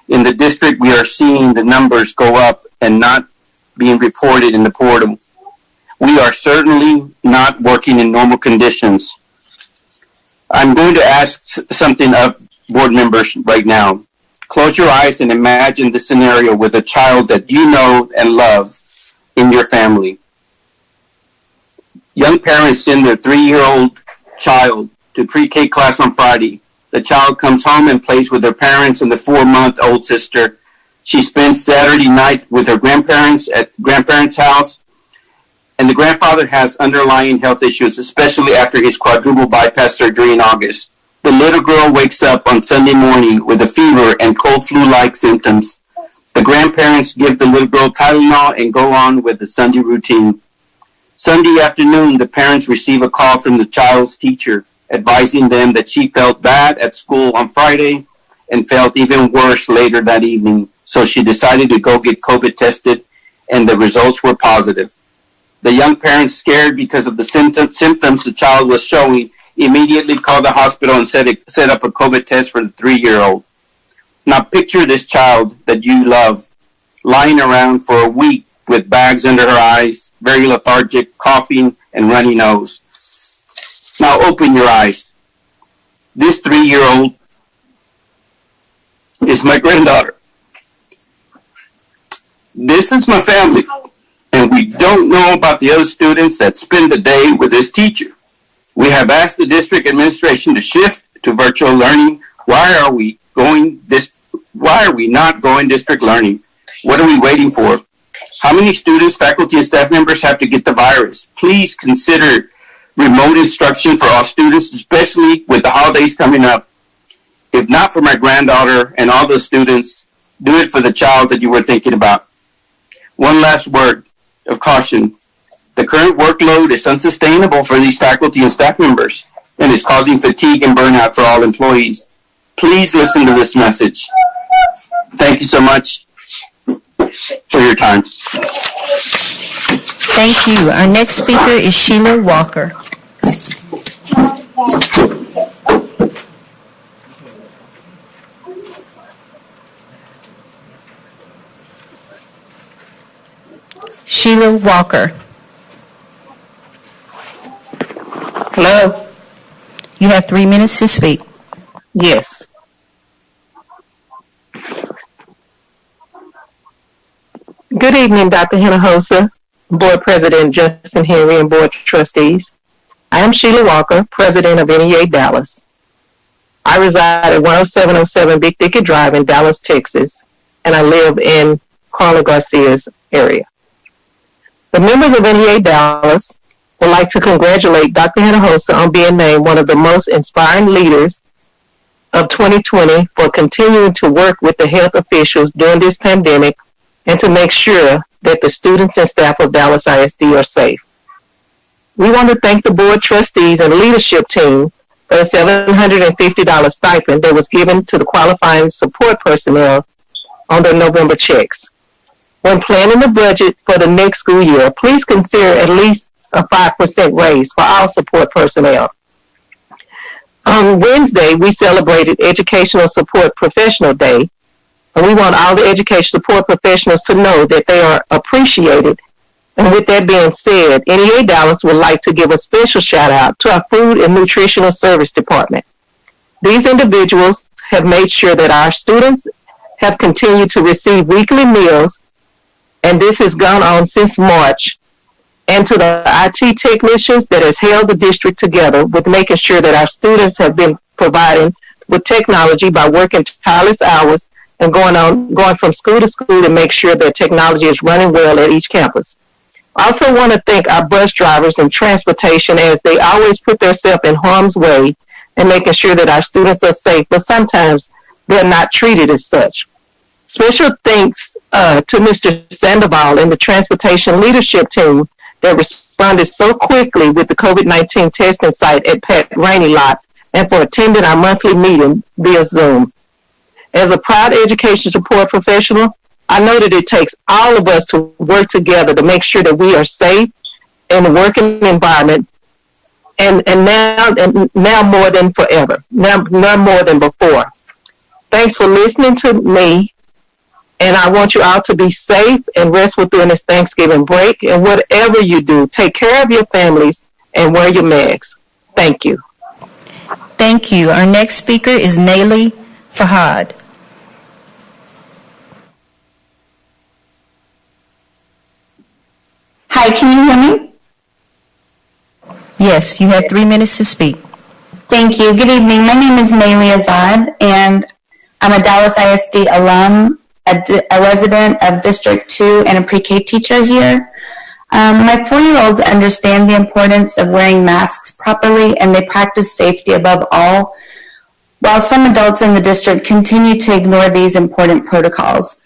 In the district, we are seeing the numbers go up and not being reported in the portal. We are certainly not working in normal conditions. I'm going to ask something of board members right now. Close your eyes and imagine the scenario with a child that you know and love in your family. Young parents send their 3-year-old child to pre-K class on Friday. The child comes home and plays with their parents and the 4-month-old sister. She spends Saturday night with her grandparents at grandparents' house, and the grandfather has underlying health issues, especially after his quadruple bypass surgery in August. The little girl wakes up on Sunday morning with a fever and cold flu-like symptoms. The grandparents give the little girl Tylenol and go on with the Sunday routine. Sunday afternoon, the parents receive a call from the child's teacher, advising them that she felt bad at school on Friday and felt even worse later that evening. So she decided to go get COVID tested, and the results were positive. The young parents, scared because of the symptoms the child was showing, immediately called the hospital and set up a COVID test for the 3-year-old. Now picture this child that you love lying around for a week with bags under her eyes, very lethargic, coughing, and runny nose. Now open your eyes. This 3-year-old is my granddaughter. This is my family, and we don't know about the other students that spend the day with this teacher. We have asked the district administration to shift to virtual learning. Why are we not going district learning? What are we waiting for? How many students, faculty, and staff members have to get the virus? Please consider remote instruction for all students, especially with the holidays coming up. If not for my granddaughter and all the students, do it for the child that you were thinking about. One last word of caution. The current workload is unsustainable for these faculty and staff members and is causing fatigue and burnout for all employees. Please listen to this message. Thank you so much for your time. Thank you. Our next speaker is Sheila Walker. Sheila Walker. Hello? You have 3 minutes to speak. Yes. Good evening, Dr. Hinojosa, Board President Justin Henry, and Board Trustees. I am Sheila Walker, President of NEA Dallas. I reside at 10707 Big Dickey Drive in Dallas, Texas, and I live in Carla Garcia's area. The members of NEA Dallas would like to congratulate Dr. Hinojosa on being named one of the most inspiring leaders of 2020 for continuing to work with the health officials during this pandemic and to make sure that the students and staff of Dallas ISD are safe. We want to thank the board trustees and leadership team for a $750 stipend that was given to the qualifying support personnel on their November checks. When planning the budget for the next school year, please consider at least a 5% raise for all support personnel. On Wednesday, we celebrated Educational Support Professional Day, and we want all the education support professionals to know that they are appreciated. And with that being said, NEA Dallas would like to give a special shout out to our Food and Nutritional Service Department. These individuals have made sure that our students have continued to receive weekly meals, and this has gone on since March. And to the IT technicians that has held the district together with making sure that our students have been providing with technology by working tireless hours and going from school to school to make sure that technology is running well at each campus. I also want to thank our bus drivers and transportation, as they always put themselves in harm's way and making sure that our students are safe, but sometimes they're not treated as such. Special thanks to Mr. Sandoval and the transportation leadership team that responded so quickly with the COVID-19 testing site at Pat Rainey Lot and for attending our monthly meeting via Zoom. As a proud education support professional, I know that it takes all of us to work together to make sure that we are safe in the working environment, and now more than forever, now more than before. Thanks for listening to me, and I want you all to be safe and restful during this Thanksgiving break. And whatever you do, take care of your families and wear your masks. Thank you. Thank you. Our next speaker is Naili Fahad. Hi, can you hear me? Yes, you have 3 minutes to speak. Thank you. Good evening. My name is Naili Azad, and I'm a Dallas ISD alum, a resident of District 2, and a pre-K teacher here. My 4-year-olds understand the importance of wearing masks properly, and they practice safety above all, while some adults in the district continue to ignore these important protocols.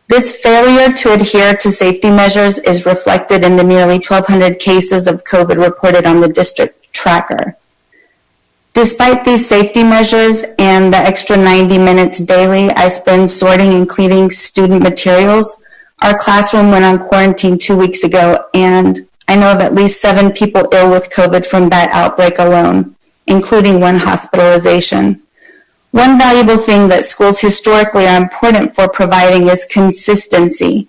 This failure to adhere to safety measures is reflected in the nearly 1,200 cases of COVID reported on the district tracker. Despite these safety measures and the extra 90 minutes daily I spend sorting and cleaning student materials, our classroom went on quarantine 2 weeks ago, and I know of at least 7 people ill with COVID from that outbreak alone, including 1 hospitalization. One valuable thing that schools historically are important for providing is consistency.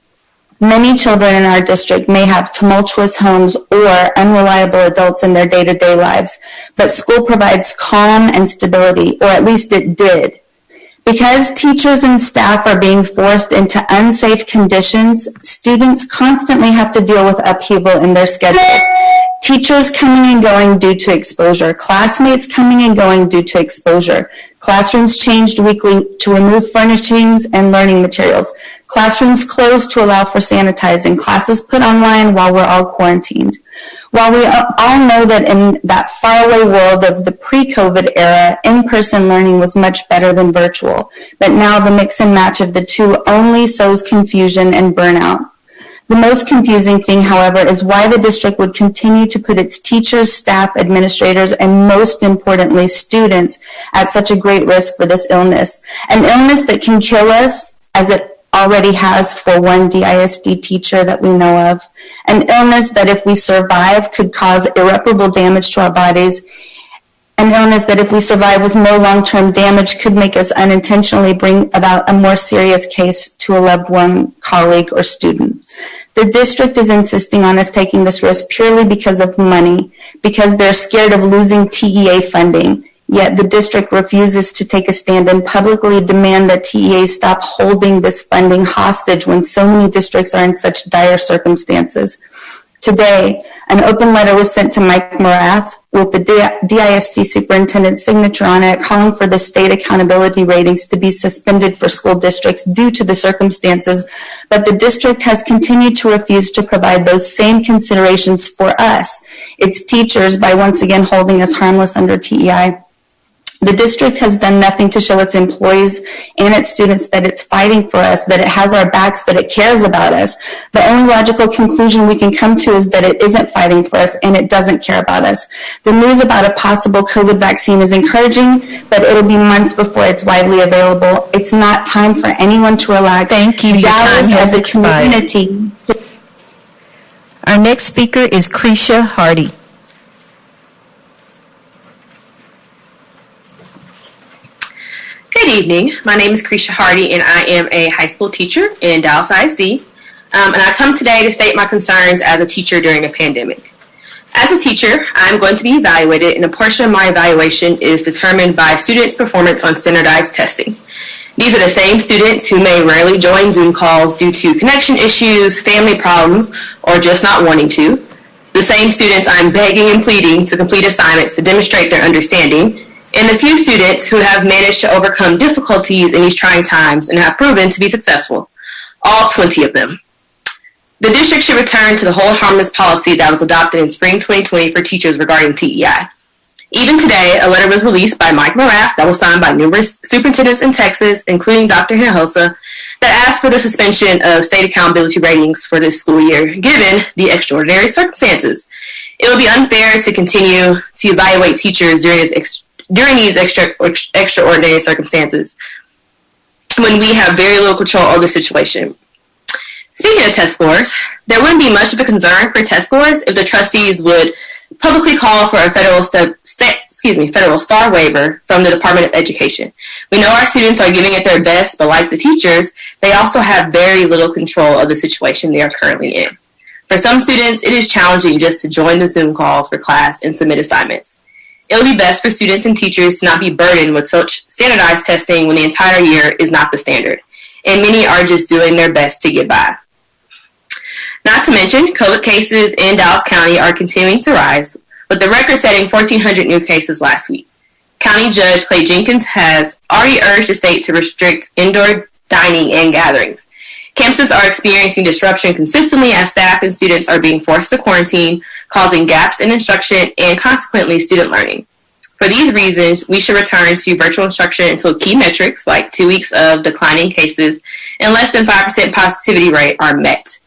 Many children in our district may have tumultuous homes or unreliable adults in their day-to-day lives, but school provides calm and stability, or at least it did. Because teachers and staff are being forced into unsafe conditions, students constantly have to deal with upheaval in their schedules. Teachers coming and going due to exposure, classmates coming and going due to exposure, classrooms changed weekly to remove furnishings and learning materials, classrooms closed to allow for sanitizing, classes put online while we're all quarantined. While we all know that in that faraway world of the pre-COVID era, in-person learning was much better than virtual, but now the mix and match of the two only sows confusion and burnout. The most confusing thing, however, is why the district would continue to put its teachers, staff, administrators, and most importantly, students at such a great risk for this illness. An illness that can kill us, as it already has for one DISD teacher that we know of. An illness that if we survive could cause irreparable damage to our bodies. An illness that if we survive with no long-term damage could make us unintentionally bring about a more serious case to a loved one, colleague, or student. The district is insisting on us taking this risk purely because of money, because they're scared of losing TEA funding. Yet the district refuses to take a stand and publicly demand that TEA stop holding this funding hostage when so many districts are in such dire circumstances. Today, an open letter was sent to Mike Morath with the DISD superintendent's signature on it, calling for the state accountability ratings to be suspended for school districts due to the circumstances, but the district has continued to refuse to provide those same considerations for us, its teachers, by once again holding us harmless under TEI. The district has done nothing to show its employees and its students that it's fighting for us, that it has our backs, that it cares about us. The only logical conclusion we can come to is that it isn't fighting for us and it doesn't care about us. The news about a possible COVID vaccine is encouraging, but it'll be months before it's widely available. It's not time for anyone to relax. Thank you. Your time has expired. Community. Our next speaker is Krisha Hardy. Good evening. My name is Krisha Hardy, and I am a high school teacher in Dallas ISD. And I come today to state my concerns as a teacher during a pandemic. As a teacher, I'm going to be evaluated, and a portion of my evaluation is determined by students' performance on standardized testing. These are the same students who may rarely join Zoom calls due to connection issues, family problems, or just not wanting to. The same students I'm begging and pleading to complete assignments to demonstrate their understanding, and the few students who have managed to overcome difficulties in these trying times and have proven to be successful, all 20 of them. The district should return to the hold harmless policy that was adopted in spring 2020 for teachers regarding TEI. Even today, a letter was released by Mike Morath that was signed by numerous superintendents in Texas, including Dr. Hinojosa, that asked for the suspension of state accountability ratings for this school year, given the extraordinary circumstances. It would be unfair to continue to evaluate teachers during these extraordinary circumstances when we have very little control over the situation. Speaking of test scores, there wouldn't be much of a concern for test scores if the trustees would publicly call for a federal star waiver from the Department of Education. We know our students are giving it their best, but like the teachers, they also have very little control of the situation they are currently in. For some students, it is challenging just to join the Zoom calls for class and submit assignments. It would be best for students and teachers to not be burdened with such standardized testing when the entire year is not the standard, and many are just doing their best to get by. Not to mention, COVID cases in Dallas County are continuing to rise, with the record-setting 1,400 new cases last week. County Judge Clay Jenkins has already urged the state to restrict indoor dining and gatherings. Campuses are experiencing disruption consistently as staff and students are being forced to quarantine, causing gaps in instruction and consequently student learning. For these reasons, we should return to virtual instruction until key metrics like 2 weeks of declining cases and less than 5% positivity rate are met.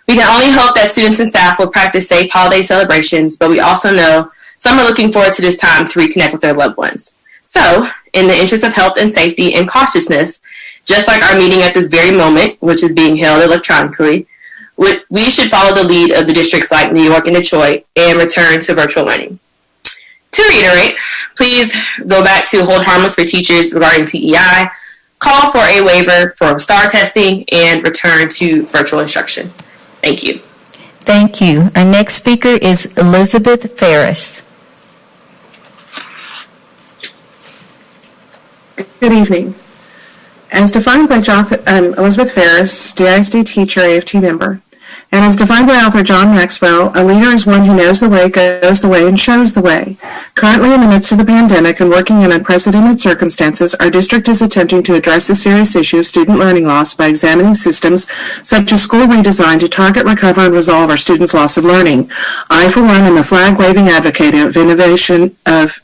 We can only hope that students and staff will practice safe holiday celebrations, but we also know some are looking forward to this time to reconnect with their loved ones. So, in the interest of health and safety and cautiousness, just like our meeting at this very moment, which is being held electronically, we should follow the lead of the districts like New York and Detroit and return to virtual learning. To reiterate, please go back to hold harmless for teachers regarding TEI, call for a waiver for STAR testing, and return to virtual instruction. Thank you. Thank you. Our next speaker is Elizabeth Ferris. Good evening. As defined by Elizabeth Ferris, DISD teacher, AFT member, and as defined by author John Maxwell, a leader is one who knows the way, goes the way, and shows the way. Currently, in the midst of the pandemic and working in unprecedented circumstances, our district is attempting to address the serious issue of student learning loss by examining systems such as school redesign to target, recover, and resolve our students' loss of learning. I, for one, am a flag-waving advocate of innovation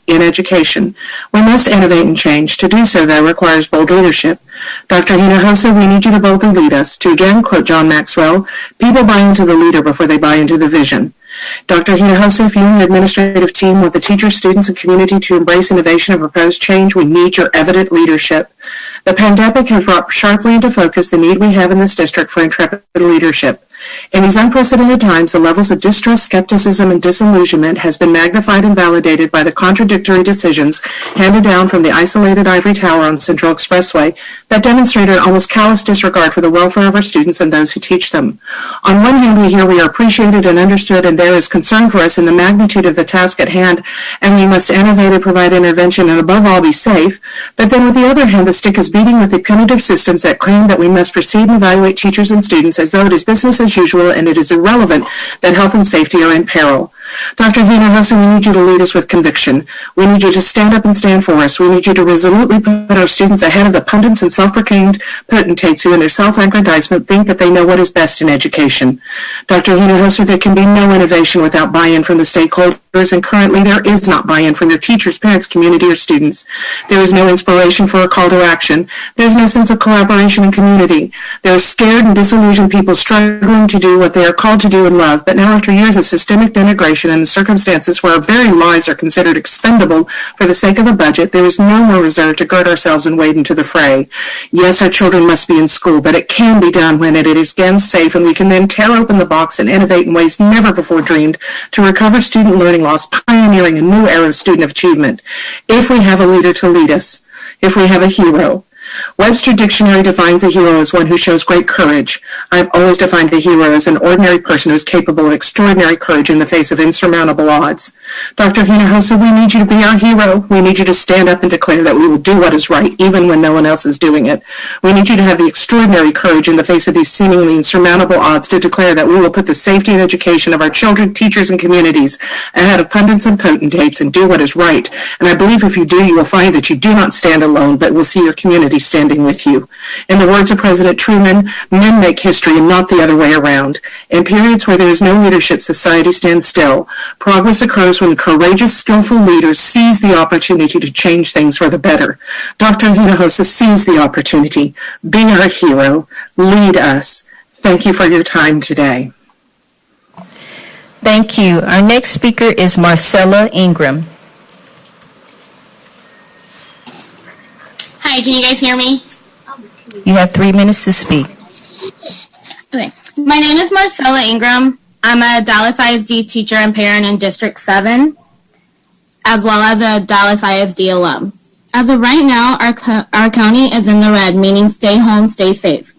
in education. We must innovate and change. To do so, that requires bold leadership. Dr. Hinojosa, we need you to boldly lead us. To again quote John Maxwell, people buy into the leader before they buy into the vision. Dr. Hinojosa, if you and your administrative team want the teachers, students, and community to embrace innovation and propose change, we need your evident leadership. The pandemic has brought sharply into focus the need we have in this district for intrepid leadership. In these unprecedented times, the levels of distrust, skepticism, and disillusionment has been magnified and validated by the contradictory decisions handed down from the isolated ivory tower on Central Expressway that demonstrate an almost callous disregard for the welfare of our students and those who teach them. On one hand, we hear we are appreciated and understood, and there is concern for us in the magnitude of the task at hand, and we must innovate and provide intervention and above all be safe. But then with the other hand, the stick is beating with the punitive systems that claim that we must proceed and evaluate teachers and students as though it is business as usual and it is irrelevant that health and safety are in peril. Dr. Hinojosa, we need you to lead us with conviction. We need you to stand up and stand for us. We need you to resolutely put our students ahead of the pundits and self-proclaimed potentates who in their self-aggrandizement think that they know what is best in education. Dr. Hinojosa, there can be no innovation without buy-in from the stakeholders, and currently there is not buy-in from their teachers, parents, community, or students. There is no inspiration for a call to action. There is no sense of collaboration and community. There are scared and disillusioned people struggling to do what they are called to do and love, but now after years of systemic denigration and circumstances where our very lives are considered expendable for the sake of a budget, there is no more reserve to gird ourselves and wade into the fray. Yes, our children must be in school, but it can be done when it is again safe, and we can then tear open the box and innovate in ways never before dreamed to recover student learning loss, pioneering a new era of student achievement. If we have a leader to lead us, if we have a hero. Webster Dictionary defines a hero as one who shows great courage. I've always defined a hero as an ordinary person who is capable of extraordinary courage in the face of insurmountable odds. Dr. Hinojosa, we need you to be our hero. We need you to stand up and declare that we will do what is right, even when no one else is doing it. We need you to have the extraordinary courage in the face of these seemingly insurmountable odds to declare that we will put the safety and education of our children, teachers, and communities ahead of pundits and potentates and do what is right. And I believe if you do, you will find that you do not stand alone, but will see your community standing with you. In the words of President Truman, men make history and not the other way around. In periods where there is no leadership, society stands still. Progress occurs when courageous, skillful leaders seize the opportunity to change things for the better. Dr. Hinojosa seized the opportunity. Be our hero. Lead us. Thank you for your time today. Thank you. Our next speaker is Marcella Ingram. Hi, can you guys hear me? You have 3 minutes to speak. Okay. My name is Marcella Ingram. I'm a Dallas ISD teacher and parent in District 7, as well as a Dallas ISD alum. As of right now, our county is in the red, meaning stay home, stay safe.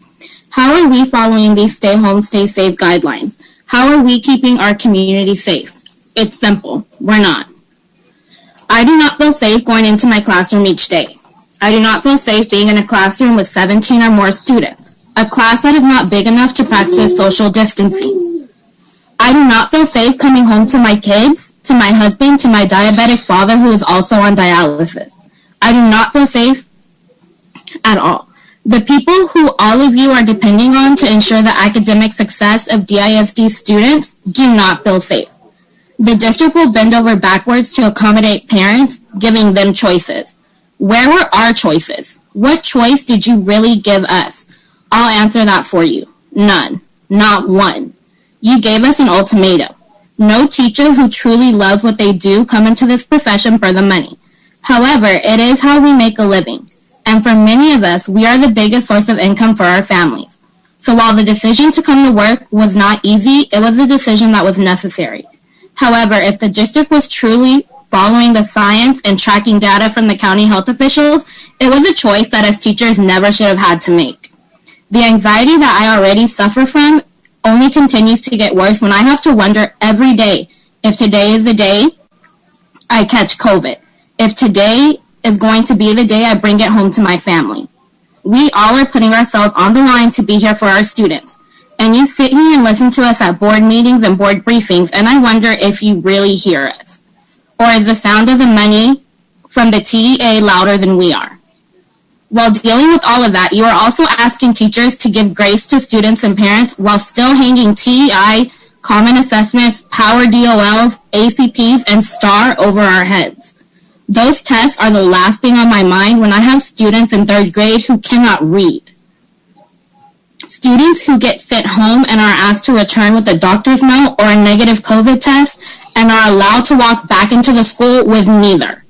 How are we following these stay home, stay safe guidelines? How are we keeping our community safe? It's simple. We're not. I do not feel safe going into my classroom each day. I do not feel safe being in a classroom with 17 or more students, a class that is not big enough to practice social distancing. I do not feel safe coming home to my kids, to my husband, to my diabetic father who is also on dialysis. I do not feel safe at all. The people who all of you are depending on to ensure the academic success of DISD students do not feel safe. The district will bend over backwards to accommodate parents, giving them choices. Where were our choices? What choice did you really give us? I'll answer that for you. None. Not one. You gave us an ultimatum. No teacher who truly loves what they do come into this profession for the money. However, it is how we make a living. And for many of us, we are the biggest source of income for our families. So while the decision to come to work was not easy, it was a decision that was necessary. However, if the district was truly following the science and tracking data from the county health officials, it was a choice that as teachers never should have had to make. The anxiety that I already suffer from only continues to get worse when I have to wonder every day if today is the day I catch COVID, if today is going to be the day I bring it home to my family. We all are putting ourselves on the line to be here for our students. And you sit here and listen to us at board meetings and board briefings, and I wonder if you really hear us. Or is the sound of the money from the TEA louder than we are? While dealing with all of that, you are also asking teachers to give grace to students and parents while still hanging TEI, common assessments, power DOLs, ACPs, and STAR over our heads. Those tests are the last thing on my mind when I have students in 3rd grade who cannot read. Students who get sent home and are asked to return with a doctor's note or a negative COVID test and are allowed to walk back into the school with neither.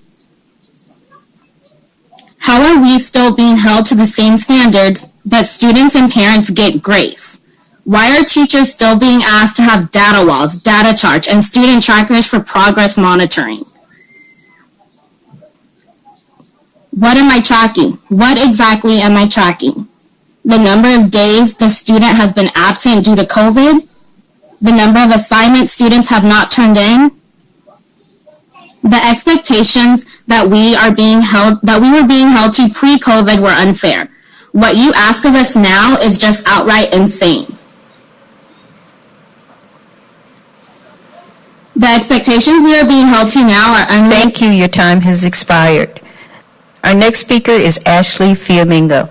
How are we still being held to the same standards, but students and parents get grace? Why are teachers still being asked to have data walls, data charts, and student trackers for progress monitoring? What am I tracking? What exactly am I tracking? The number of days the student has been absent due to COVID? The number of assignments students have not turned in? The expectations that we were being held to pre-COVID were unfair. What you ask of us now is just outright insane. The expectations we are being held to now are unfair. Thank you. Your time has expired. Our next speaker is Ashley Fiamingo.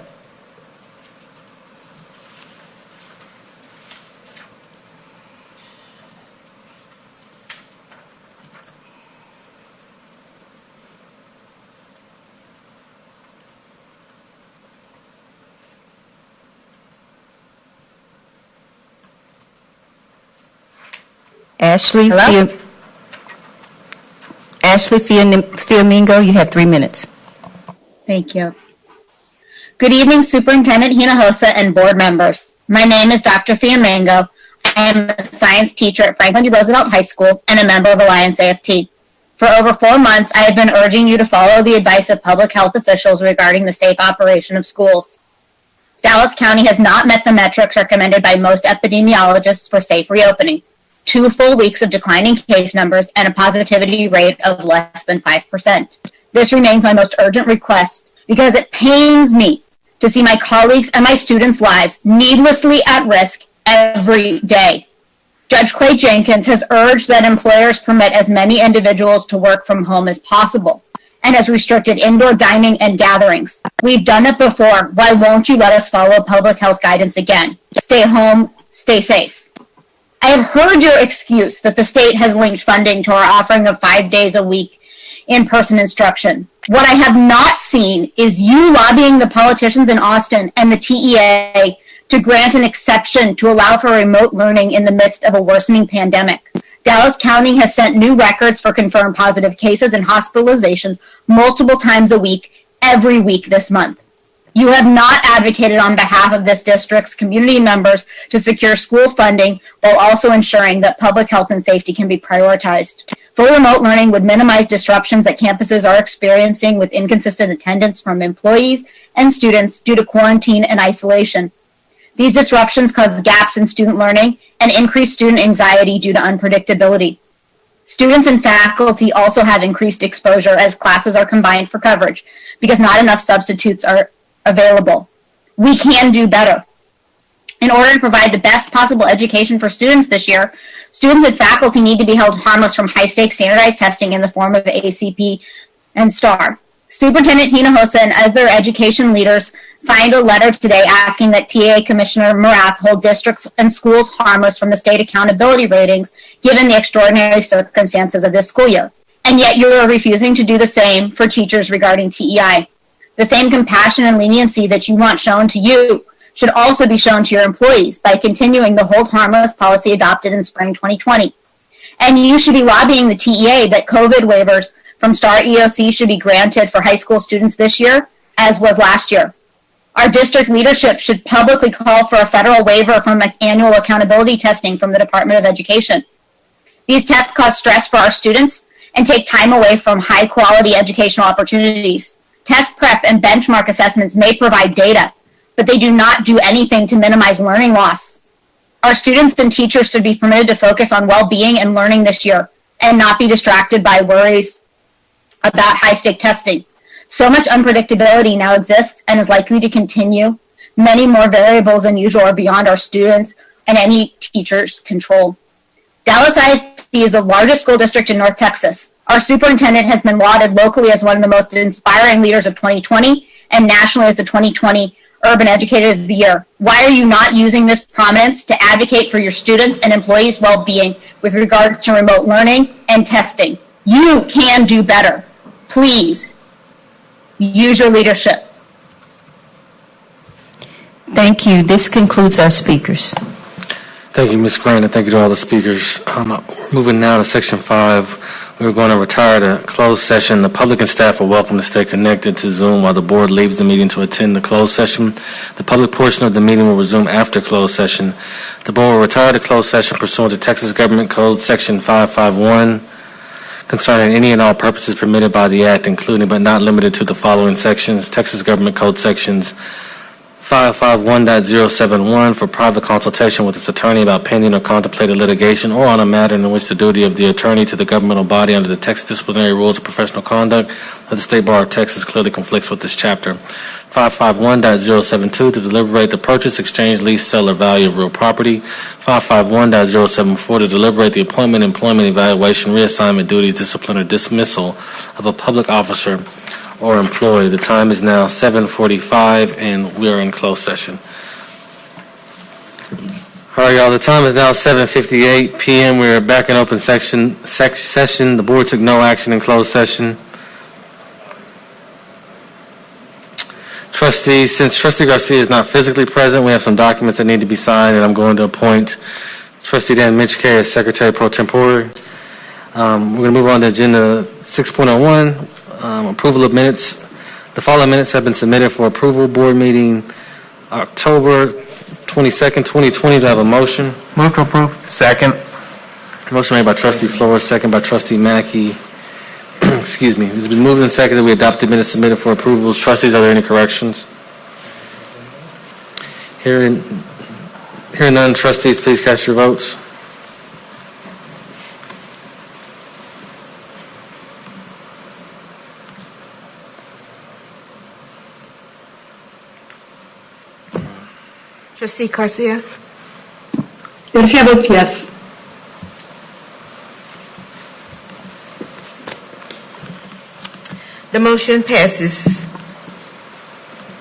Ashley Fiamingo, you have 3 minutes. Thank you. Good evening, Superintendent Hinojosa and board members. My name is Dr. Fiamingo. I am a science teacher at Franklin D. Roosevelt High School and a member of Alliance AFT. For over 4 months, I have been urging you to follow the advice of public health officials regarding the safe operation of schools. Dallas County has not met the metrics recommended by most epidemiologists for safe reopening. 2 full weeks of declining case numbers and a positivity rate of less than 5%. This remains my most urgent request because it pains me to see my colleagues and my students' lives needlessly at risk every day. Judge Clay Jenkins has urged that employers permit as many individuals to work from home as possible. and has restricted indoor dining and gatherings. We've done it before. Why won't you let us follow public health guidance again? Stay home, stay safe. I have heard your excuse that the state has linked funding to our offering of 5 days a week in-person instruction. What I have not seen is you lobbying the politicians in Austin and the TEA to grant an exception to allow for remote learning in the midst of a worsening pandemic. Dallas County has sent new records for confirmed positive cases and hospitalizations multiple times a week, every week this month. You have not advocated on behalf of this district's community members to secure school funding while also ensuring that public health and safety can be prioritized. Full remote learning would minimize disruptions that campuses are experiencing with inconsistent attendance from employees and students due to quarantine and isolation. These disruptions cause gaps in student learning and increase student anxiety due to unpredictability. Students and faculty also have increased exposure as classes are combined for coverage because not enough substitutes are available. We can do better. In order to provide the best possible education for students this year, students and faculty need to be held harmless from high-stakes standardized testing in the form of ACP and STAR. Superintendent Hinojosa and other education leaders signed a letter today asking that TA Commissioner Marath hold districts and schools harmless from the state accountability ratings given the extraordinary circumstances of this school year. And yet you are refusing to do the same for teachers regarding TEI. The same compassion and leniency that you want shown to you should also be shown to your employees by continuing the hold harmless policy adopted in spring 2020. And you should be lobbying the TEA that COVID waivers from STAR EOC should be granted for high school students this year, as was last year. Our district leadership should publicly call for a federal waiver from annual accountability testing from the Department of Education. These tests cause stress for our students and take time away from high-quality educational opportunities. Test prep and benchmark assessments may provide data, but they do not do anything to minimize learning loss. Our students and teachers should be permitted to focus on well-being and learning this year and not be distracted by worries about high-stake testing. So much unpredictability now exists and is likely to continue. Many more variables than usual are beyond our students and any teacher's control. Dallas ISD is the largest school district in North Texas. Our superintendent has been lauded locally as one of the most inspiring leaders of 2020 and nationally as the 2020 Urban Educator of the Year. Why are you not using this prominence to advocate for your students and employees' well-being with regard to remote learning and testing? You can do better. Please, use your leadership. Thank you. This concludes our speakers. Thank you, Ms. Grant, and thank you to all the speakers. Moving now to Section 5, we're going to retire to closed session. The public and staff are welcome to stay connected to Zoom while the board leaves the meeting to attend the closed session. The public portion of the meeting will resume after closed session. The board will retire to closed session pursuant to Texas Government Code Section 551 concerning any and all purposes permitted by the Act, including but not limited to the following sections: Texas Government Code Sections 551.071 for private consultation with its attorney about pending or contemplated litigation or on a matter in which the duty of the attorney to the governmental body under the Texas Disciplinary Rules of Professional Conduct of the State Bar of Texas clearly conflicts with this chapter. 551.072 to deliberate the purchase, exchange, lease, sale, or value of real property. 551.074 to deliberate the appointment, employment, evaluation, reassignment, duties, discipline, or dismissal of a public officer or employee. The time is now 7:45 and we are in closed session. All right, y'all, the time is now 7:58 p.m. We are back in open session. The board took no action in closed session. Trustees, since Trustee Garcia is not physically present, we have some documents that need to be signed, and I'm going to appoint Trustee Dan Mitchke as Secretary Pro Tempore. We're going to move on to Agenda 6.01, approval of minutes. The following minutes have been submitted for approval. Board meeting October 22nd, 2020. Do I have a motion? Move to approve. Second. Motion made by Trustee Flores, second by Trustee Mackey. Excuse me. It's been moved and seconded that we adopt the minutes submitted for approvals. Trustees, are there any corrections? Hearing none, trustees, please cast your votes. Trustee Garcia? Garcia votes yes. The motion passes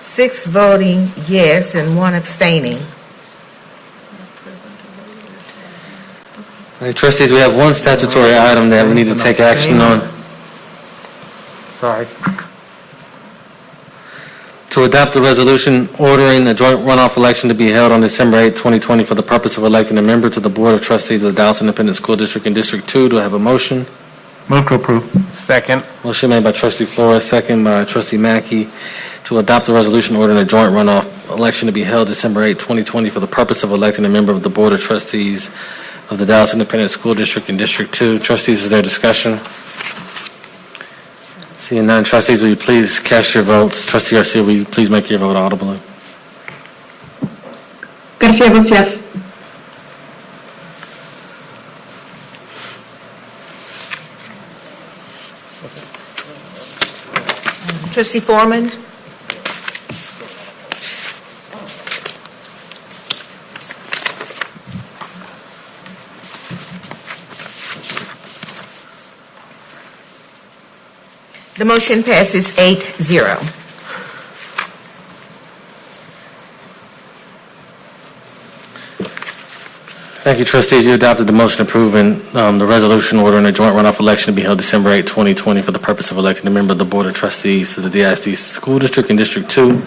6 voting yes and 1 abstaining. All right, trustees, we have one statutory item that we need to take action on. Sorry. To adopt a resolution ordering a joint runoff election to be held on December 8, 2020 for the purpose of electing a member to the Board of Trustees of the Dallas Independent School District in District 2. Do I have a motion? Move to approve. Second. Motion made by trustee Flores, second by trustee Mackey, to adopt a resolution ordering a joint runoff election to be held December 8, 2020 for the purpose of electing a member of the Board of Trustees of the Dallas Independent School District in District 2. Trustees, is there discussion? Seeing none, trustees, will you please cast your votes? Trustee Garcia, will you please make your vote audible? Garcia votes yes. Trustee Foreman? The motion passes 8-0. Thank you, trustees. You adopted the motion approving the resolution ordering a joint runoff election to be held December 8, 2020 for the purpose of electing a member of the Board of Trustees to the DISD School District in District 2.